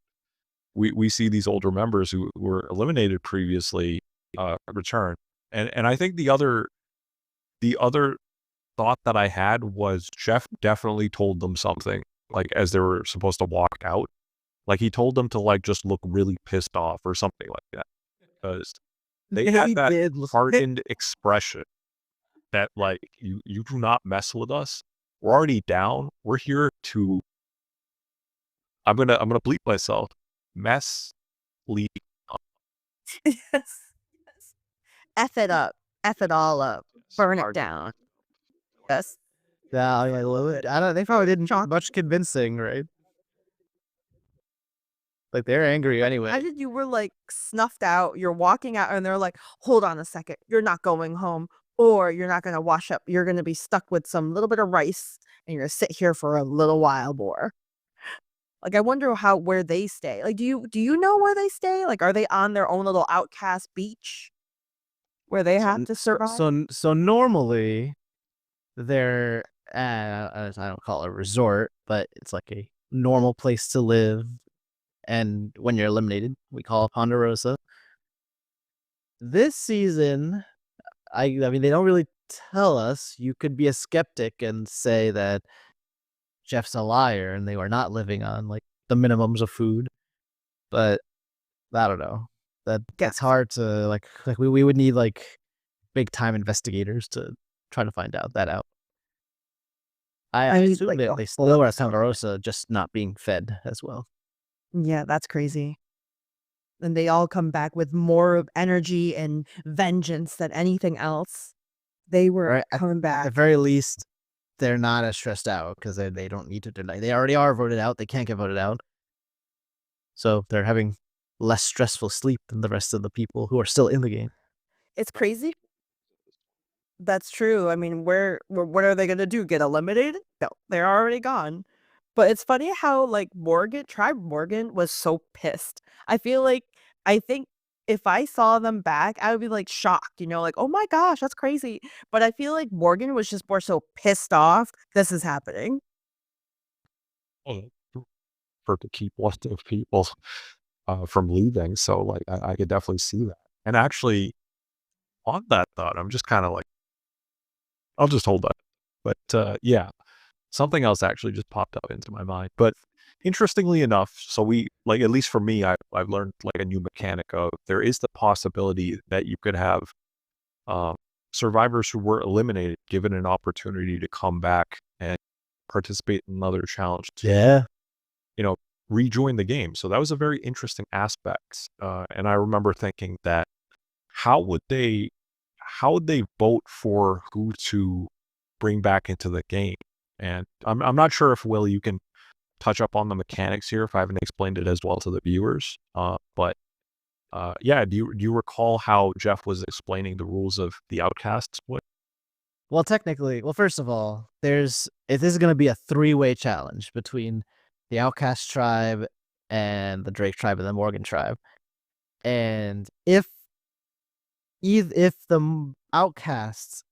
Speaker 3: we see these older members who were eliminated previously return. And I think the other thought that I had was Jeff definitely told them something, like as they were supposed to walk out. Like he told them to like just look really pissed off or something like that. Because they had that hardened expression that like you do not mess with us. We're already down. We're here to I'm gonna bleep myself. Lead up.
Speaker 2: Yes. F it up. F it all up. Burn it down. Yes.
Speaker 1: Yeah, I love it. They probably didn't much convincing, right? Like they're angry anyway.
Speaker 2: Imagine you were like snuffed out, you're walking out, and they're like, hold on a second, you're not going home, or you're not going to wash up. You're going to be stuck with some little bit of rice, and you're going to sit here for a little while more. Like, I wonder where they stay. Like, do you know where they stay? Like, are they on their own little outcast beach where they have to survive?
Speaker 1: So normally they're I don't call it a resort, but it's like a normal place to live. And when you're eliminated, we call it Ponderosa. This season, I mean, they don't really tell us. You could be a skeptic and say that Jeff's a liar and they were not living on like the minimums of food. But I don't know. That's hard to like we would need like big time investigators to try to find that out. I assume
Speaker 2: like,
Speaker 1: they still are at Ponderosa, just not being fed as well.
Speaker 2: Yeah, that's crazy. And they all come back with more of energy and vengeance than anything else. They were
Speaker 1: Right,
Speaker 2: coming
Speaker 1: At
Speaker 2: back.
Speaker 1: the very least, they're not as stressed out because they don't need to deny. They already are voted out. They can't get voted out. So they're having less stressful sleep than the rest of the people who are still in the game.
Speaker 2: It's crazy. That's true. I mean, what are they gonna do? Get eliminated? No, they're already gone. But it's funny how like Tribe Morgan was so pissed. I think if I saw them back, I would be like shocked, like, oh my gosh, that's crazy. But I feel like Morgan was just more so pissed off this is happening.
Speaker 3: Oh, for to keep lots of people from leaving. So like I could definitely see that. And actually, on that thought, I'm just kind of like, I'll just hold that. But yeah, something else actually just popped up into my mind. But interestingly enough, so we like at least for me, I've learned like a new mechanic of there is the possibility that you could have survivors who were eliminated given an opportunity to come back and participate in another challenge to rejoin the game. So that was a very interesting aspect. And I remember thinking that how would they vote for who to bring back into the game? And I'm not sure if Will, you can touch up on the mechanics here if I haven't explained it as well to the viewers. But yeah, do you recall how Jeff was explaining the rules of the Outcasts?
Speaker 1: Well, technically, first of all, this is going to be a 3-way challenge between the Outcast tribe and the Drake tribe and the Morgan tribe. And if the Outcasts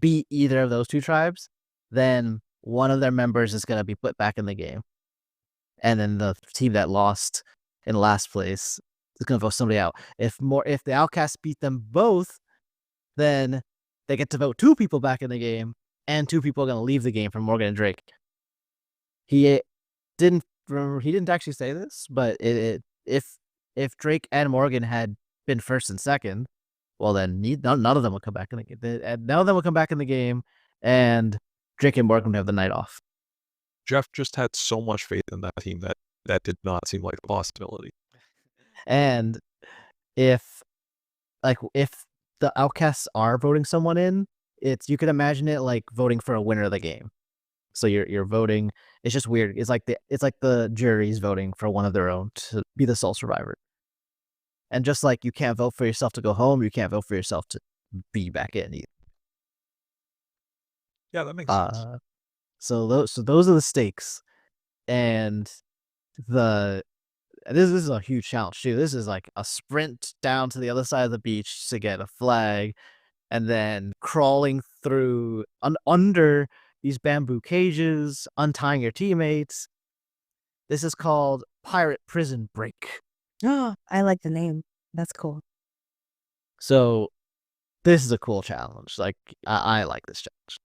Speaker 1: beat either of those two tribes, then one of their members is going to be put back in the game. And then the team that lost in last place is going to vote somebody out. If the Outcasts beat them both, then they get to vote 2 people back in the game, and 2 people are going to leave the game from Morgan and Drake. He didn't actually say this, but if Drake and Morgan had been first and second, well then none of them will come back in the game. None of them will come back in the game, and Drake and Morgan would have the night off.
Speaker 3: Jeff just had so much faith in that team that did not seem like a possibility.
Speaker 1: And if the Outcasts are voting someone in, you could imagine it like voting for a winner of the game. So you're voting. It's just weird. It's like the jury's voting for one of their own to be the sole survivor. And just like you can't vote for yourself to go home, you can't vote for yourself to be back in either.
Speaker 3: Yeah, that makes sense.
Speaker 1: So those are the stakes, and this is a huge challenge too. This is like a sprint down to the other side of the beach to get a flag, and then crawling through under these bamboo cages, untying your teammates. This is called Pirate Prison Break.
Speaker 2: Oh, I like the name. That's cool.
Speaker 1: So this is a cool challenge. Like I like this challenge.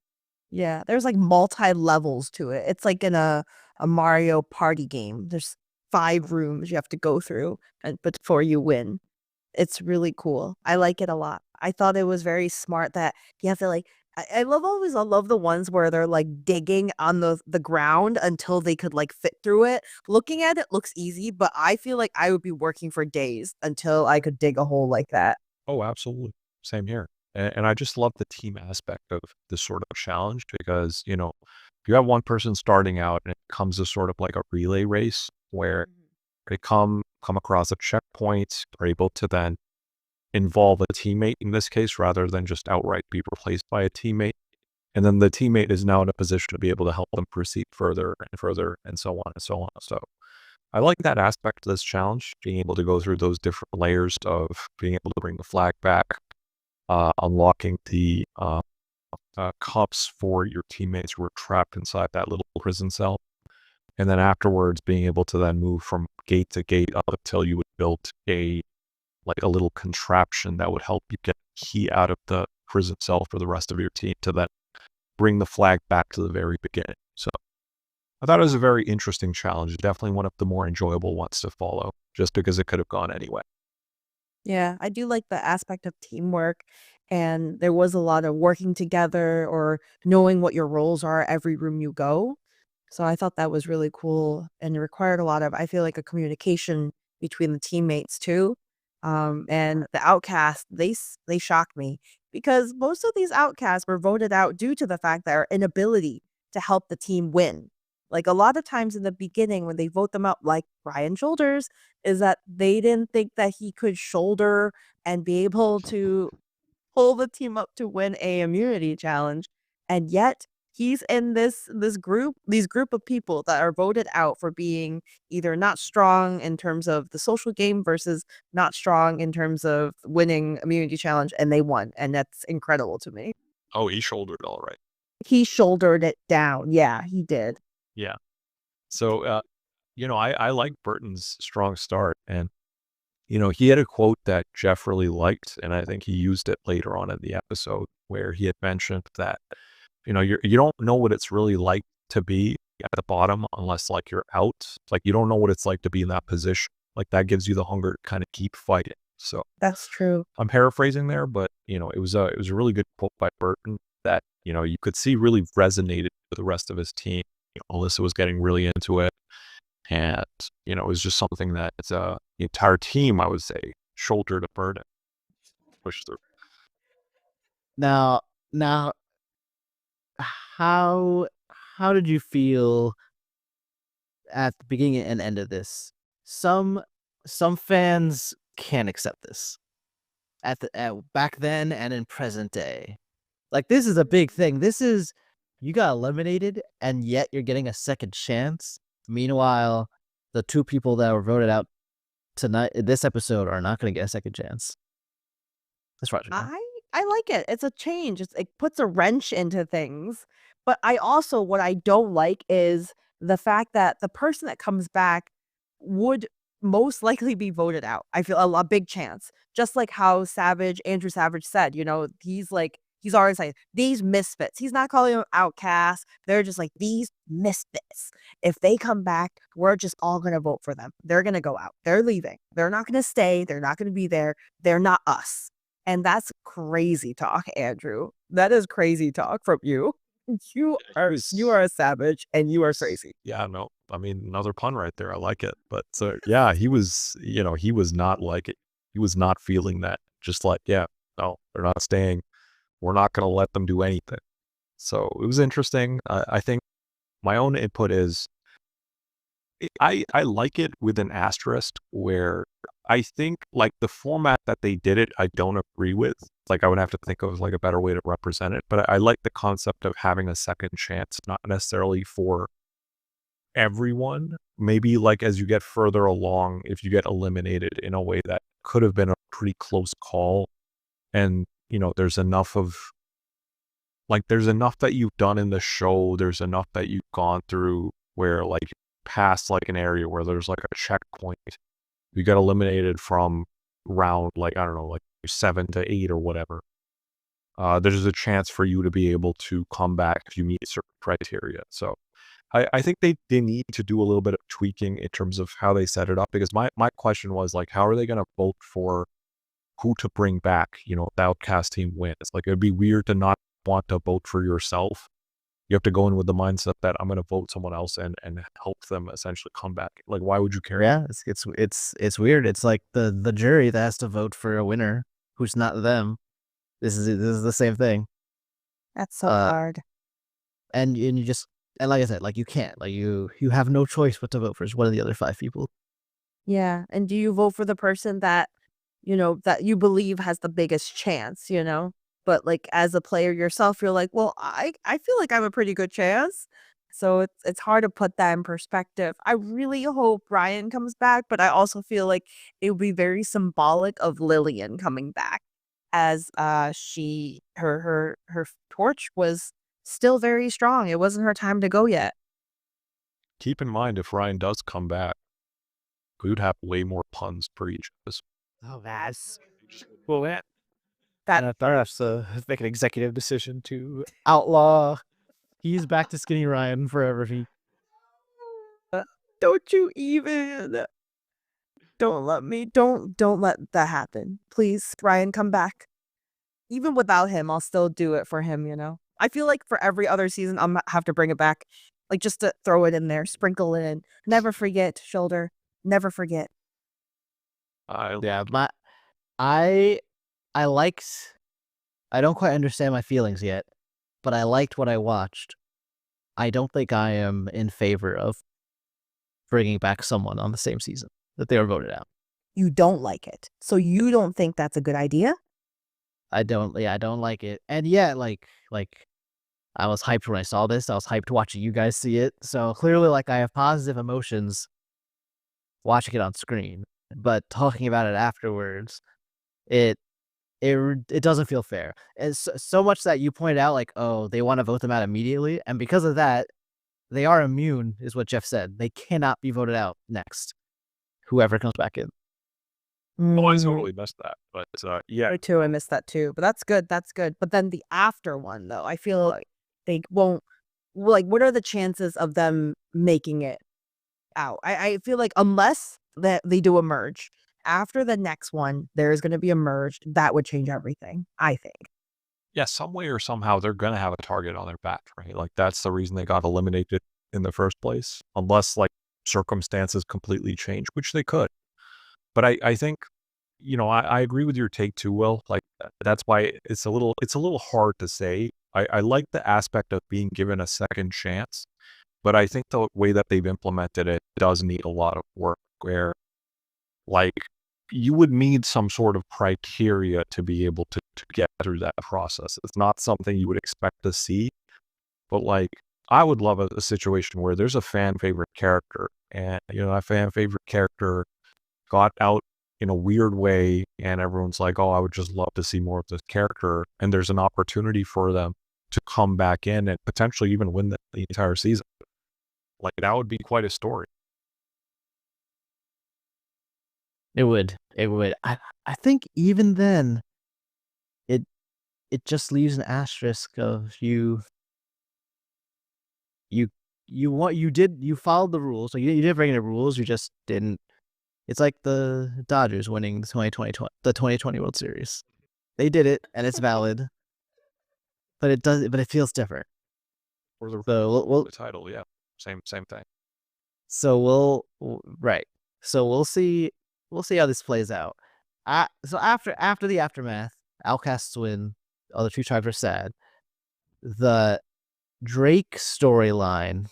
Speaker 2: Yeah, there's like multi-levels to it. It's like in a Mario Party game. There's 5 rooms you have to go through before you win. It's really cool. I like it a lot. I thought it was very smart that you have to like I love the ones where they're like digging on the ground until they could like fit through it. Looking at it looks easy, but I feel like I would be working for days until I could dig a hole like that.
Speaker 3: Oh, absolutely. Same here. And I just love the team aspect of this sort of challenge because, if you have one person starting out and it comes as sort of like a relay race where they come across a checkpoint, are able to then involve a teammate in this case rather than just outright be replaced by a teammate. And then the teammate is now in a position to be able to help them proceed further and further and so on and so on. So I like that aspect of this challenge, being able to go through those different layers of being able to bring the flag back, unlocking the cups for your teammates who are trapped inside that little prison cell. And then afterwards, being able to then move from gate to gate up until you would build a little contraption that would help you get a key out of the prison cell for the rest of your team to then bring the flag back to the very beginning. So I thought it was a very interesting challenge. Definitely one of the more enjoyable ones to follow, just because it could have gone anyway.
Speaker 2: Yeah, I do like the aspect of teamwork, and there was a lot of working together or knowing what your roles are every room you go. So I thought that was really cool, and it required a lot of, I feel like, a communication between the teammates too. And the outcasts, they shocked me because most of these outcasts were voted out due to the fact that our inability to help the team win. Like a lot of times in the beginning when they vote them out, like Brian Shoulders, is that they didn't think that he could shoulder and be able to pull the team up to win a immunity challenge. And yet he's in these group of people that are voted out for being either not strong in terms of the social game versus not strong in terms of winning immunity challenge, and they won. And that's incredible to me.
Speaker 3: Oh, he shouldered all right.
Speaker 2: He shouldered it down. Yeah, he did.
Speaker 3: Yeah. So, I like Burton's strong start. And, he had a quote that Jeff really liked, and I think he used it later on in the episode where he had mentioned that, you don't know what it's really like to be at the bottom unless like you're out. Like you don't know what it's like to be in that position. Like that gives you the hunger to kind of keep fighting. So
Speaker 2: That's true.
Speaker 3: I'm paraphrasing there, but it was a really good quote by Burton that, you could see really resonated with the rest of his team. Alyssa was getting really into it. And, it was just something that the entire team, I would say, shouldered a burden, pushed through.
Speaker 1: Now, how did you feel at the beginning and end of this? Some fans can't accept this back then and in present day. Like this is a big thing. You got eliminated and yet you're getting a second chance. Meanwhile, the two people that were voted out tonight, this episode, are not going to get a second chance. As far as we know.
Speaker 2: I like it. It's a change. It puts a wrench into things. But I also, what I don't like is the fact that the person that comes back would most likely be voted out. I feel a big chance. Just like how Andrew Savage said, he's always like, these misfits. He's not calling them outcasts. They're just like, these misfits. If they come back, we're just all going to vote for them. They're going to go out. They're leaving. They're not going to stay. They're not going to be there. They're not us. And that's crazy talk, Andrew. That is crazy talk from you. You are a savage and you are crazy.
Speaker 3: Yeah, no, I mean, another pun right there. I like it. But yeah, he was not like it. He was not feeling that. Just like, yeah, no, they're not staying. We're not going to let them do anything. So it was interesting. I think my own input is I like it with an asterisk where I think like the format that they did it, I don't agree with. Like I would have to think of like a better way to represent it. But I like the concept of having a second chance, not necessarily for everyone. Maybe like as you get further along, if you get eliminated in a way that could have been a pretty close call, and there's enough that you've done in the show, there's enough that you've gone through where like past like an area where there's like a checkpoint, you get eliminated from round like, I don't know, like 7 to 8 or whatever. There's a chance for you to be able to come back if you meet certain criteria. So I think they need to do a little bit of tweaking in terms of how they set it up, because my question was like, how are they going to vote for who to bring back, if the Outcast team wins? Like, it'd be weird to not want to vote for yourself. You have to go in with the mindset that I'm going to vote someone else and help them essentially come back. Like, why would you care?
Speaker 1: Yeah, it's weird. It's like the jury that has to vote for a winner who's not them. This is the same thing.
Speaker 2: That's so hard.
Speaker 1: And like I said, like you can't, like you have no choice but to vote for one of the other 5 people.
Speaker 2: Yeah. And do you vote for the person that, that you believe has the biggest chance? But like as a player yourself, you're like, well, I feel like I have a pretty good chance. So it's hard to put that in perspective. I really hope Ryan comes back, but I also feel like it would be very symbolic of Lillian coming back as her torch was still very strong. It wasn't her time to go yet.
Speaker 3: Keep in mind, if Ryan does come back, we would have way more puns for each of us.
Speaker 1: Oh, that's well, man.
Speaker 2: That
Speaker 1: And I thought has to make an executive decision to outlaw. He's back to Skinny Ryan forever.
Speaker 2: don't you even don't let me don't let that happen. Please, Ryan, come back. Even without him, I'll still do it for him. I feel like for every other season, I'm gonna have to bring it back. Like just to throw it in there, sprinkle it in. Never forget, shoulder. Never forget.
Speaker 1: Yeah, I liked. I don't quite understand my feelings yet, but I liked what I watched. I don't think I am in favor of bringing back someone on the same season that they were voted out.
Speaker 2: You don't like it. So you don't think that's a good idea?
Speaker 1: I don't. Yeah, I don't like it. And yeah, like I was hyped when I saw this. I was hyped watching you guys see it. So clearly, like I have positive emotions watching it on screen, but talking about it afterwards, it it doesn't feel fair. It's so much that you pointed out, like, oh, they want to vote them out immediately, and because of that, they are immune, is what Jeff said. They cannot be voted out next. Whoever comes back in.
Speaker 3: Oh, I totally missed that. But yeah,
Speaker 2: Me too. I missed that too. But that's good. That's good. But then the after one, though, I feel like they won't. Like, what are the chances of them making it out? I feel like unless that they do a merge after the next one, there is going to be a merge that would change everything. I think.
Speaker 3: yeah, some way or somehow they're gonna have a target on their back, right? Like that's the reason they got eliminated in the first place, unless like circumstances completely change, which they could. But I think, I agree with your take too, Will. Like that's why it's a little hard to say. I like the aspect of being given a second chance, but I think the way that they've implemented it does need a lot of work. Where like you would need some sort of criteria to be able to get through that process. It's not something you would expect to see, but like I would love a situation where there's a fan favorite character and that fan favorite character got out in a weird way and everyone's like, oh, I would just love to see more of this character. And there's an opportunity for them to come back in and potentially even win the entire season. Like that would be quite a story.
Speaker 1: It would. It would. I think even then, it just leaves an asterisk of you you followed the rules. Like you didn't break any rules. You just didn't. It's like the Dodgers winning the 2020 World Series. They did it, and it's valid, but it feels different.
Speaker 3: Or the,
Speaker 1: So we'll
Speaker 3: the title, yeah. Same thing.
Speaker 1: so right. So we'll see how this plays out. So after the aftermath, Outcasts win. Other two tribes are sad. The Drake storyline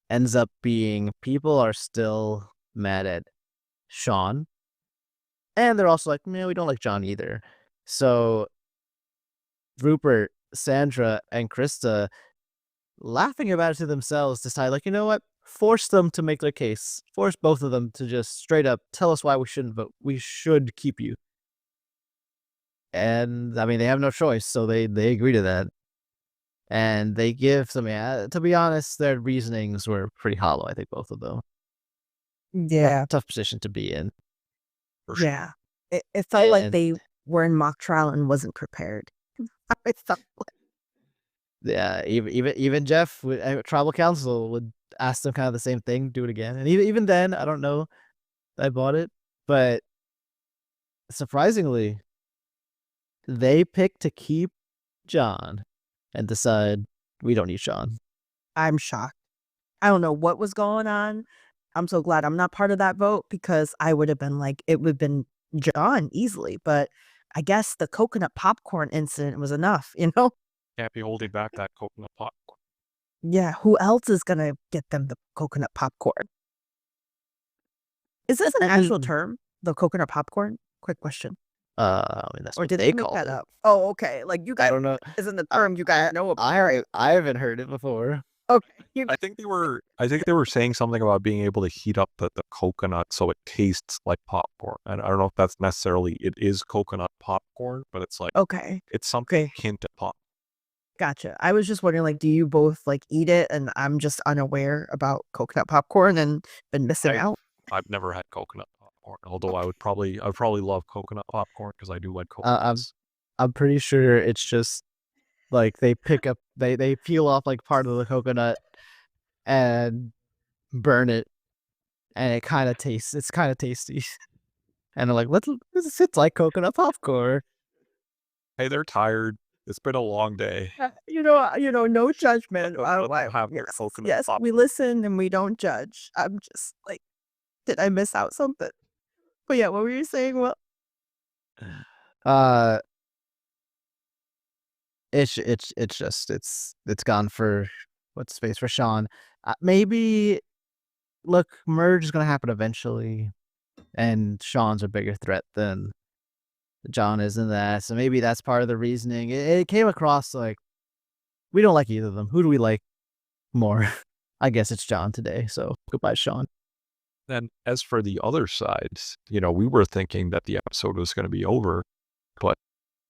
Speaker 1: ends up being people are still mad at Sean, and they're also like, man, we don't like John either. So Rupert, Sandra, and Krista, laughing about it to themselves, decide, like, you know what? Force them to make their case. Force both of them to just straight up tell us why we shouldn't vote. We should keep you. And I mean, they have no choice, so they agree to that. And they give some, to be honest, their reasonings were pretty hollow, I think, both of them.
Speaker 2: Yeah.
Speaker 1: Tough position to be in.
Speaker 3: For sure.
Speaker 2: Yeah. It felt like
Speaker 1: And-
Speaker 2: they were in mock trial and wasn't prepared. I felt like
Speaker 1: Yeah, even Jeff, tribal council would ask them kind of the same thing, do it again. And even then, I don't know if I bought it, but surprisingly, they picked to keep John and decide we don't need Sean.
Speaker 2: I'm shocked. I don't know what was going on. I'm so glad I'm not part of that vote because I would have been like, it would have been John easily. But I guess the coconut popcorn incident was enough,
Speaker 3: Can't be holding back that coconut popcorn.
Speaker 2: Yeah, who else is going to get them the coconut popcorn? Is this an actual term? The coconut popcorn? Quick question.
Speaker 1: I mean, that's
Speaker 2: Or
Speaker 1: what
Speaker 2: did
Speaker 1: they
Speaker 2: they make
Speaker 1: call
Speaker 2: that
Speaker 1: it.
Speaker 2: up? Oh, okay. Like you
Speaker 1: I
Speaker 2: guys
Speaker 1: don't know.
Speaker 2: isn't the term you guys know about.
Speaker 1: I haven't heard it before.
Speaker 2: Okay.
Speaker 3: I think they were saying something about being able to heat up the coconut so it tastes like popcorn. And I don't know if that's necessarily it is coconut popcorn, but it's like
Speaker 2: Okay.
Speaker 3: it's something
Speaker 2: Okay.
Speaker 3: hint at pop.
Speaker 2: Gotcha. I was just wondering, like, do you both like eat it? And I'm just unaware about coconut popcorn and been missing out.
Speaker 3: I've never had coconut popcorn, although
Speaker 2: Okay.
Speaker 3: I'd probably love coconut popcorn because I do like
Speaker 1: I'm
Speaker 3: coconuts.
Speaker 1: I'm pretty sure it's just like they pick up they peel off like part of the coconut and burn it, and it's kind of tasty. And they're like, this it's like coconut popcorn.
Speaker 3: Hey, they're tired. It's been a long day.
Speaker 2: No judgment.
Speaker 3: Let them have their coconut
Speaker 2: Yes,
Speaker 3: popcorn.
Speaker 2: we listen and we don't judge. I'm just like, did I miss out something? But yeah, what were you saying? Well,
Speaker 1: Uh, it's gone for what's space for Sean. Maybe look, merge is gonna happen eventually, and Sean's a bigger threat than John is in that. So maybe that's part of the reasoning. It came across like we don't like either of them. Who do we like more? I guess it's John today. So goodbye, Sean.
Speaker 3: Then as for the other side, we were thinking that the episode was going to be over, but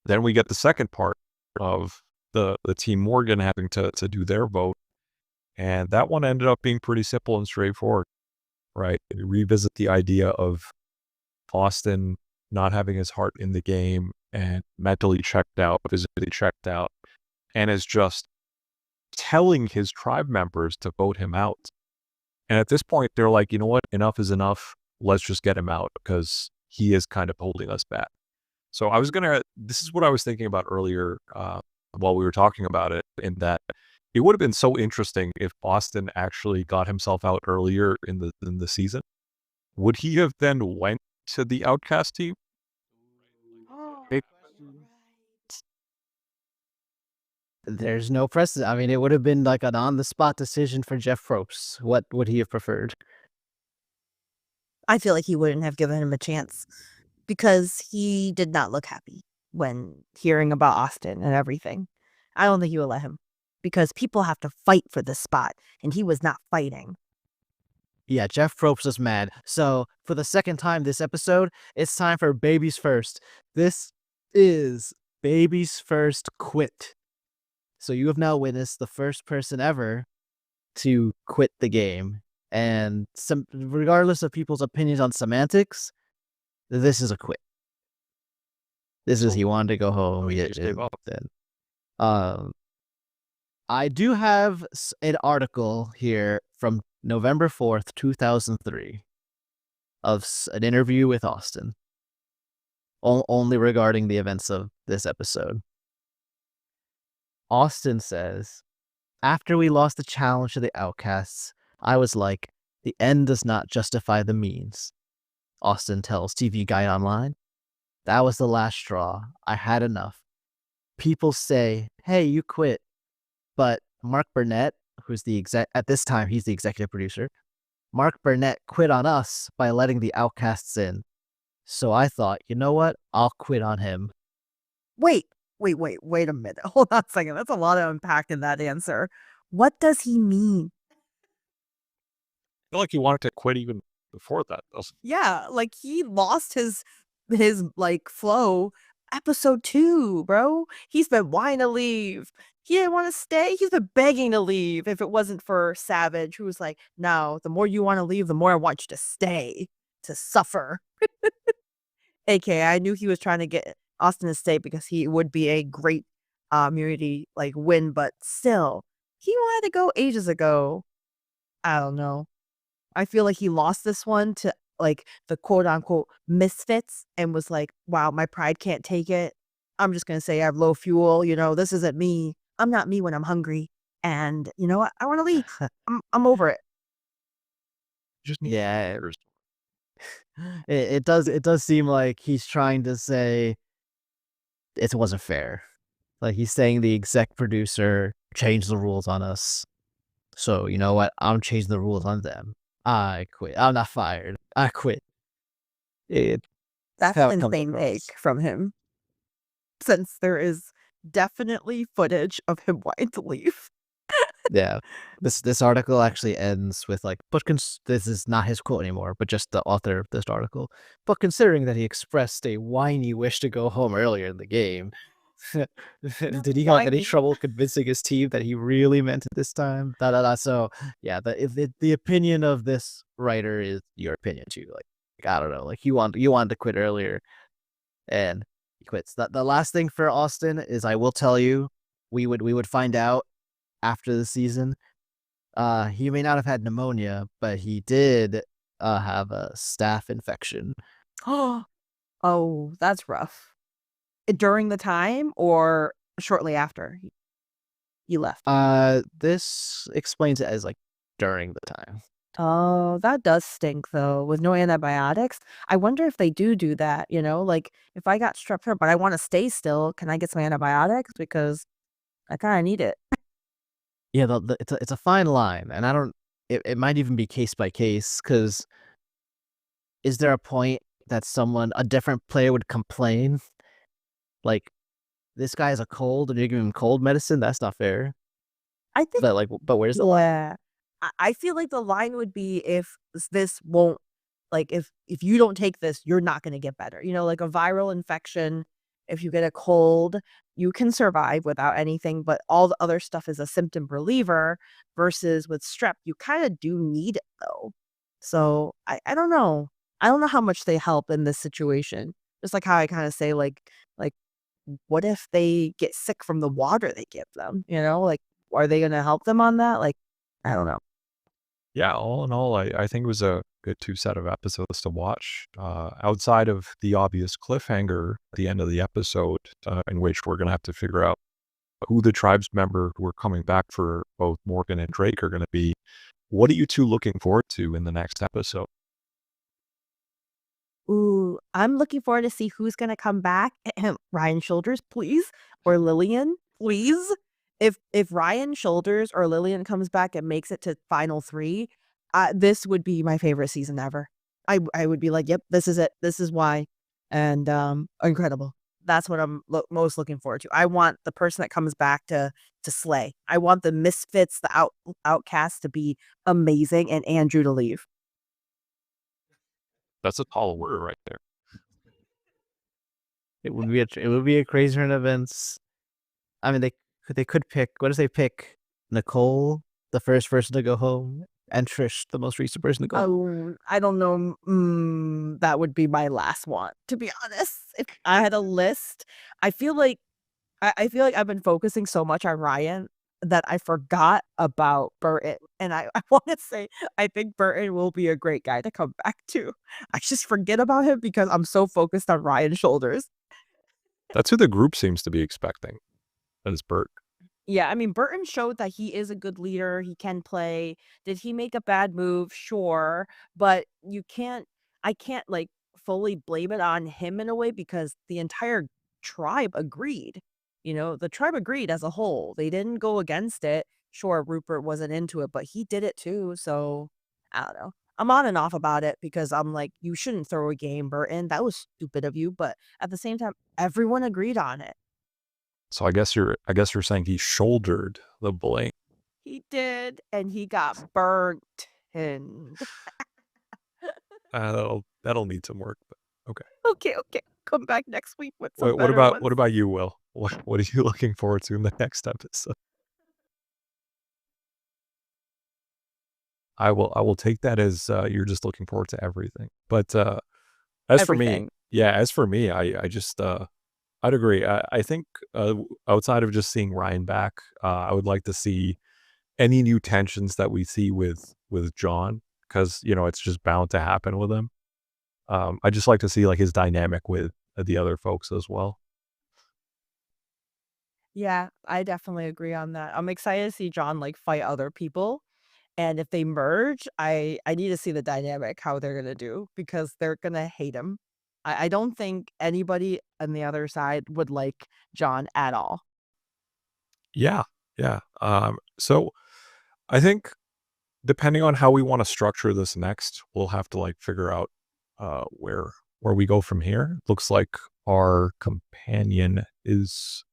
Speaker 3: then we get the second part of the Team Morgan having to do their vote. And that one ended up being pretty simple and straightforward, right? We revisit the idea of Austin not having his heart in the game and mentally checked out, physically checked out, and is just telling his tribe members to vote him out. And at this point, they're like, you know what? Enough is enough. Let's just get him out because he is kind of holding us back. So this is what I was thinking about earlier while we were talking about it, in that it would have been so interesting if Austin actually got himself out earlier in the season. Would he have then went to the Outcast team? Big question.
Speaker 1: There's no precedent. I mean, it would have been like an on-the-spot decision for Jeff Probst. What would he have preferred?
Speaker 2: I feel like he wouldn't have given him a chance because he did not look happy when hearing about Austin and everything. I don't think he would let him because people have to fight for this spot and he was not fighting.
Speaker 1: Yeah, Jeff Probst is mad. So for the second time this episode, it's time for Baby's First. This is Baby's First Quit. So you have now witnessed the first person ever to quit the game. And regardless of people's opinions on semantics, this is a quit. This is he wanted to go home. He gave up then. I do have an article here from November 4th, 2003 of an interview with Austin. Only regarding the events of this episode. Austin says, after we lost the challenge to the Outcasts, I was like, the end does not justify the means. Austin tells TV Guide Online, that was the last straw. I had enough. People say, hey, you quit. But Mark Burnett, who's at this time, he's the executive producer. Mark Burnett quit on us by letting the Outcasts in. So I thought, you know what? I'll quit on him.
Speaker 2: Wait a minute. Hold on a second. That's a lot of unpack in that answer. What does he mean?
Speaker 3: I feel like he wanted to quit even before that.
Speaker 2: Yeah, like he lost his like flow episode 2, bro. He's been wanting to leave. He didn't want to stay. He's been begging to leave if it wasn't for Savage, who was like, no, the more you want to leave, the more I want you to stay, to suffer. AKA, I knew he was trying to get Austin to stay because he would be a great immunity like win, but still, he wanted to go ages ago. I don't know. I feel like he lost this one to like the quote unquote misfits and was like, wow, my pride can't take it. I'm just going to say I have low fuel. This isn't me. I'm not me when I'm hungry. And you know what? I want to leave. I'm over it.
Speaker 1: Yeah. It does seem like he's trying to say it wasn't fair. Like he's saying the exec producer changed the rules on us. So you know what? I'm changing the rules on them. I quit. I'm not fired. I quit. It
Speaker 2: That's
Speaker 1: how
Speaker 2: an
Speaker 1: it comes
Speaker 2: insane take
Speaker 1: across.
Speaker 2: from him, since there is definitely footage of him wanting to leave.
Speaker 1: Yeah. This article actually ends with like, but this is not his quote anymore, but just the author of this article. But considering that he expressed a whiny wish to go home earlier in the game, did he have any
Speaker 2: Whiny.
Speaker 1: trouble convincing his team that he really meant it this time? Da, da, da. So yeah, the opinion of this writer is your opinion too. Like I don't know, like you wanted to quit earlier, and he quits. The last thing for Austin is I will tell you, we would find out after the season. He may not have had pneumonia, but he did have a staph infection.
Speaker 2: Oh, that's rough. During the time or shortly after you left?
Speaker 1: This explains it as like during the time.
Speaker 2: Oh, that does stink though, with no antibiotics. I wonder if they do that, like if I got strep throat, but I want to stay still, can I get some antibiotics? Because I kind of need it.
Speaker 1: Yeah, it's a fine line, and I don't. It might even be case by case, because is there a point that a different player would complain, like this guy has a cold and you're giving him cold medicine? That's not fair.
Speaker 2: I think,
Speaker 1: But where's the line?
Speaker 2: yeah. I feel like the line would be if this won't, like if you don't take this, you're not going to get better. Like a viral infection, if you get a cold, you can survive without anything, but all the other stuff is a symptom reliever versus with strep, you kind of do need it though. So I don't know. I don't know how much they help in this situation. Just like how I kind of say like what if they get sick from the water they give them? Like are they going to help them on that? Like I don't know.
Speaker 3: Yeah, all in all, I think it was a good 2 set of episodes to watch, outside of the obvious cliffhanger at the end of the episode, in which we're gonna have to figure out who the tribes member who are coming back for both Morgan and Drake are gonna be. What are you 2 looking forward to in the next episode?
Speaker 2: Ooh, I'm looking forward to see who's gonna come back. Ryan Shoulders, please, or Lillian, please. If Ryan Shoulders or Lillian comes back and makes it to final 3, this would be my favorite season ever. I would be like, "Yep, this is it. This is why." And, incredible. That's what I'm most looking forward to. I want the person that comes back to slay. I want the misfits, the outcasts to be amazing and Andrew to leave.
Speaker 3: That's a tall order right there.
Speaker 1: It would be a crazy run of events. I mean, they could pick. What if they pick Nicole, the first person to go home, and Trish, the most recent person to go home?
Speaker 2: Oh, I don't know. That would be my last one, to be honest. If I had a list, I feel like I feel like I've been focusing so much on Ryan that I forgot about Burton. And I want to say I think Burton will be a great guy to come back to. I just forget about him because I'm so focused on Ryan's shoulders.
Speaker 3: That's who the group seems to be expecting, as Bert.
Speaker 2: Yeah, I mean, Burton showed that he is a good leader. He can play. Did he make a bad move? Sure. But I can't like fully blame it on him in a way because the entire tribe agreed. The tribe agreed as a whole. They didn't go against it. Sure, Rupert wasn't into it, but he did it too. So I don't know. I'm on and off about it because I'm like, you shouldn't throw a game, Burton. That was stupid of you. But at the same time, everyone agreed on it.
Speaker 3: So I guess you're saying he shouldered the blame.
Speaker 2: He did, and he got burnt. And
Speaker 3: That'll need some work, but okay.
Speaker 2: okay, okay. Come back next week with some
Speaker 3: What
Speaker 2: better
Speaker 3: about
Speaker 2: ones.
Speaker 3: what about you, Will? What are you looking forward to in the next episode? I will take that as, you're just looking forward to everything. But, as for me,
Speaker 2: Everything.
Speaker 3: yeah, as for me, I just, I'd agree. I think, outside of just seeing Ryan back, I would like to see any new tensions that we see with John, because it's just bound to happen with him. I just like to see, like, his dynamic with the other folks as well.
Speaker 2: Yeah, I definitely agree on that. I'm excited to see John like fight other people. And if they merge, I need to see the dynamic, how they're gonna do, because they're gonna hate him. I don't think anybody on the other side would like John at all.
Speaker 3: Yeah, yeah. So I think depending on how we wanna structure this next, we'll have to, like, figure out, where where we go from here. Looks like our companion is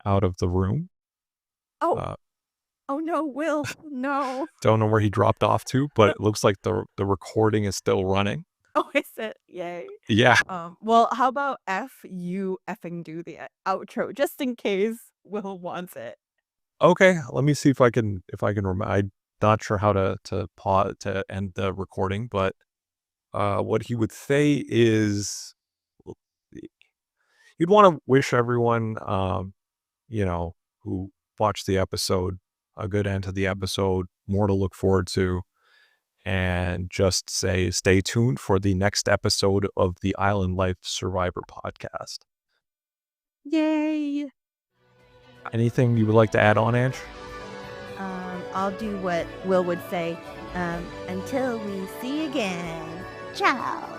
Speaker 3: out of the room.
Speaker 2: Oh, oh no, Will, no.
Speaker 3: Don't know where he dropped off to, but it looks like the recording is still running.
Speaker 2: Oh, is it? Yay.
Speaker 3: Yeah.
Speaker 2: Well, how about you effing do the outro just in case Will wants it.
Speaker 3: Okay, let me see if I can I'm not sure how to pause to end the recording, but what he would say is you'd want to wish everyone who watched the episode a good end to the episode, more to look forward to, and just say stay tuned for the next episode of the Island Life Survivor podcast.
Speaker 2: Yay.
Speaker 3: Anything you would like to add on, Ange?
Speaker 2: I'll do what Will would say. Until we see again. Ciao.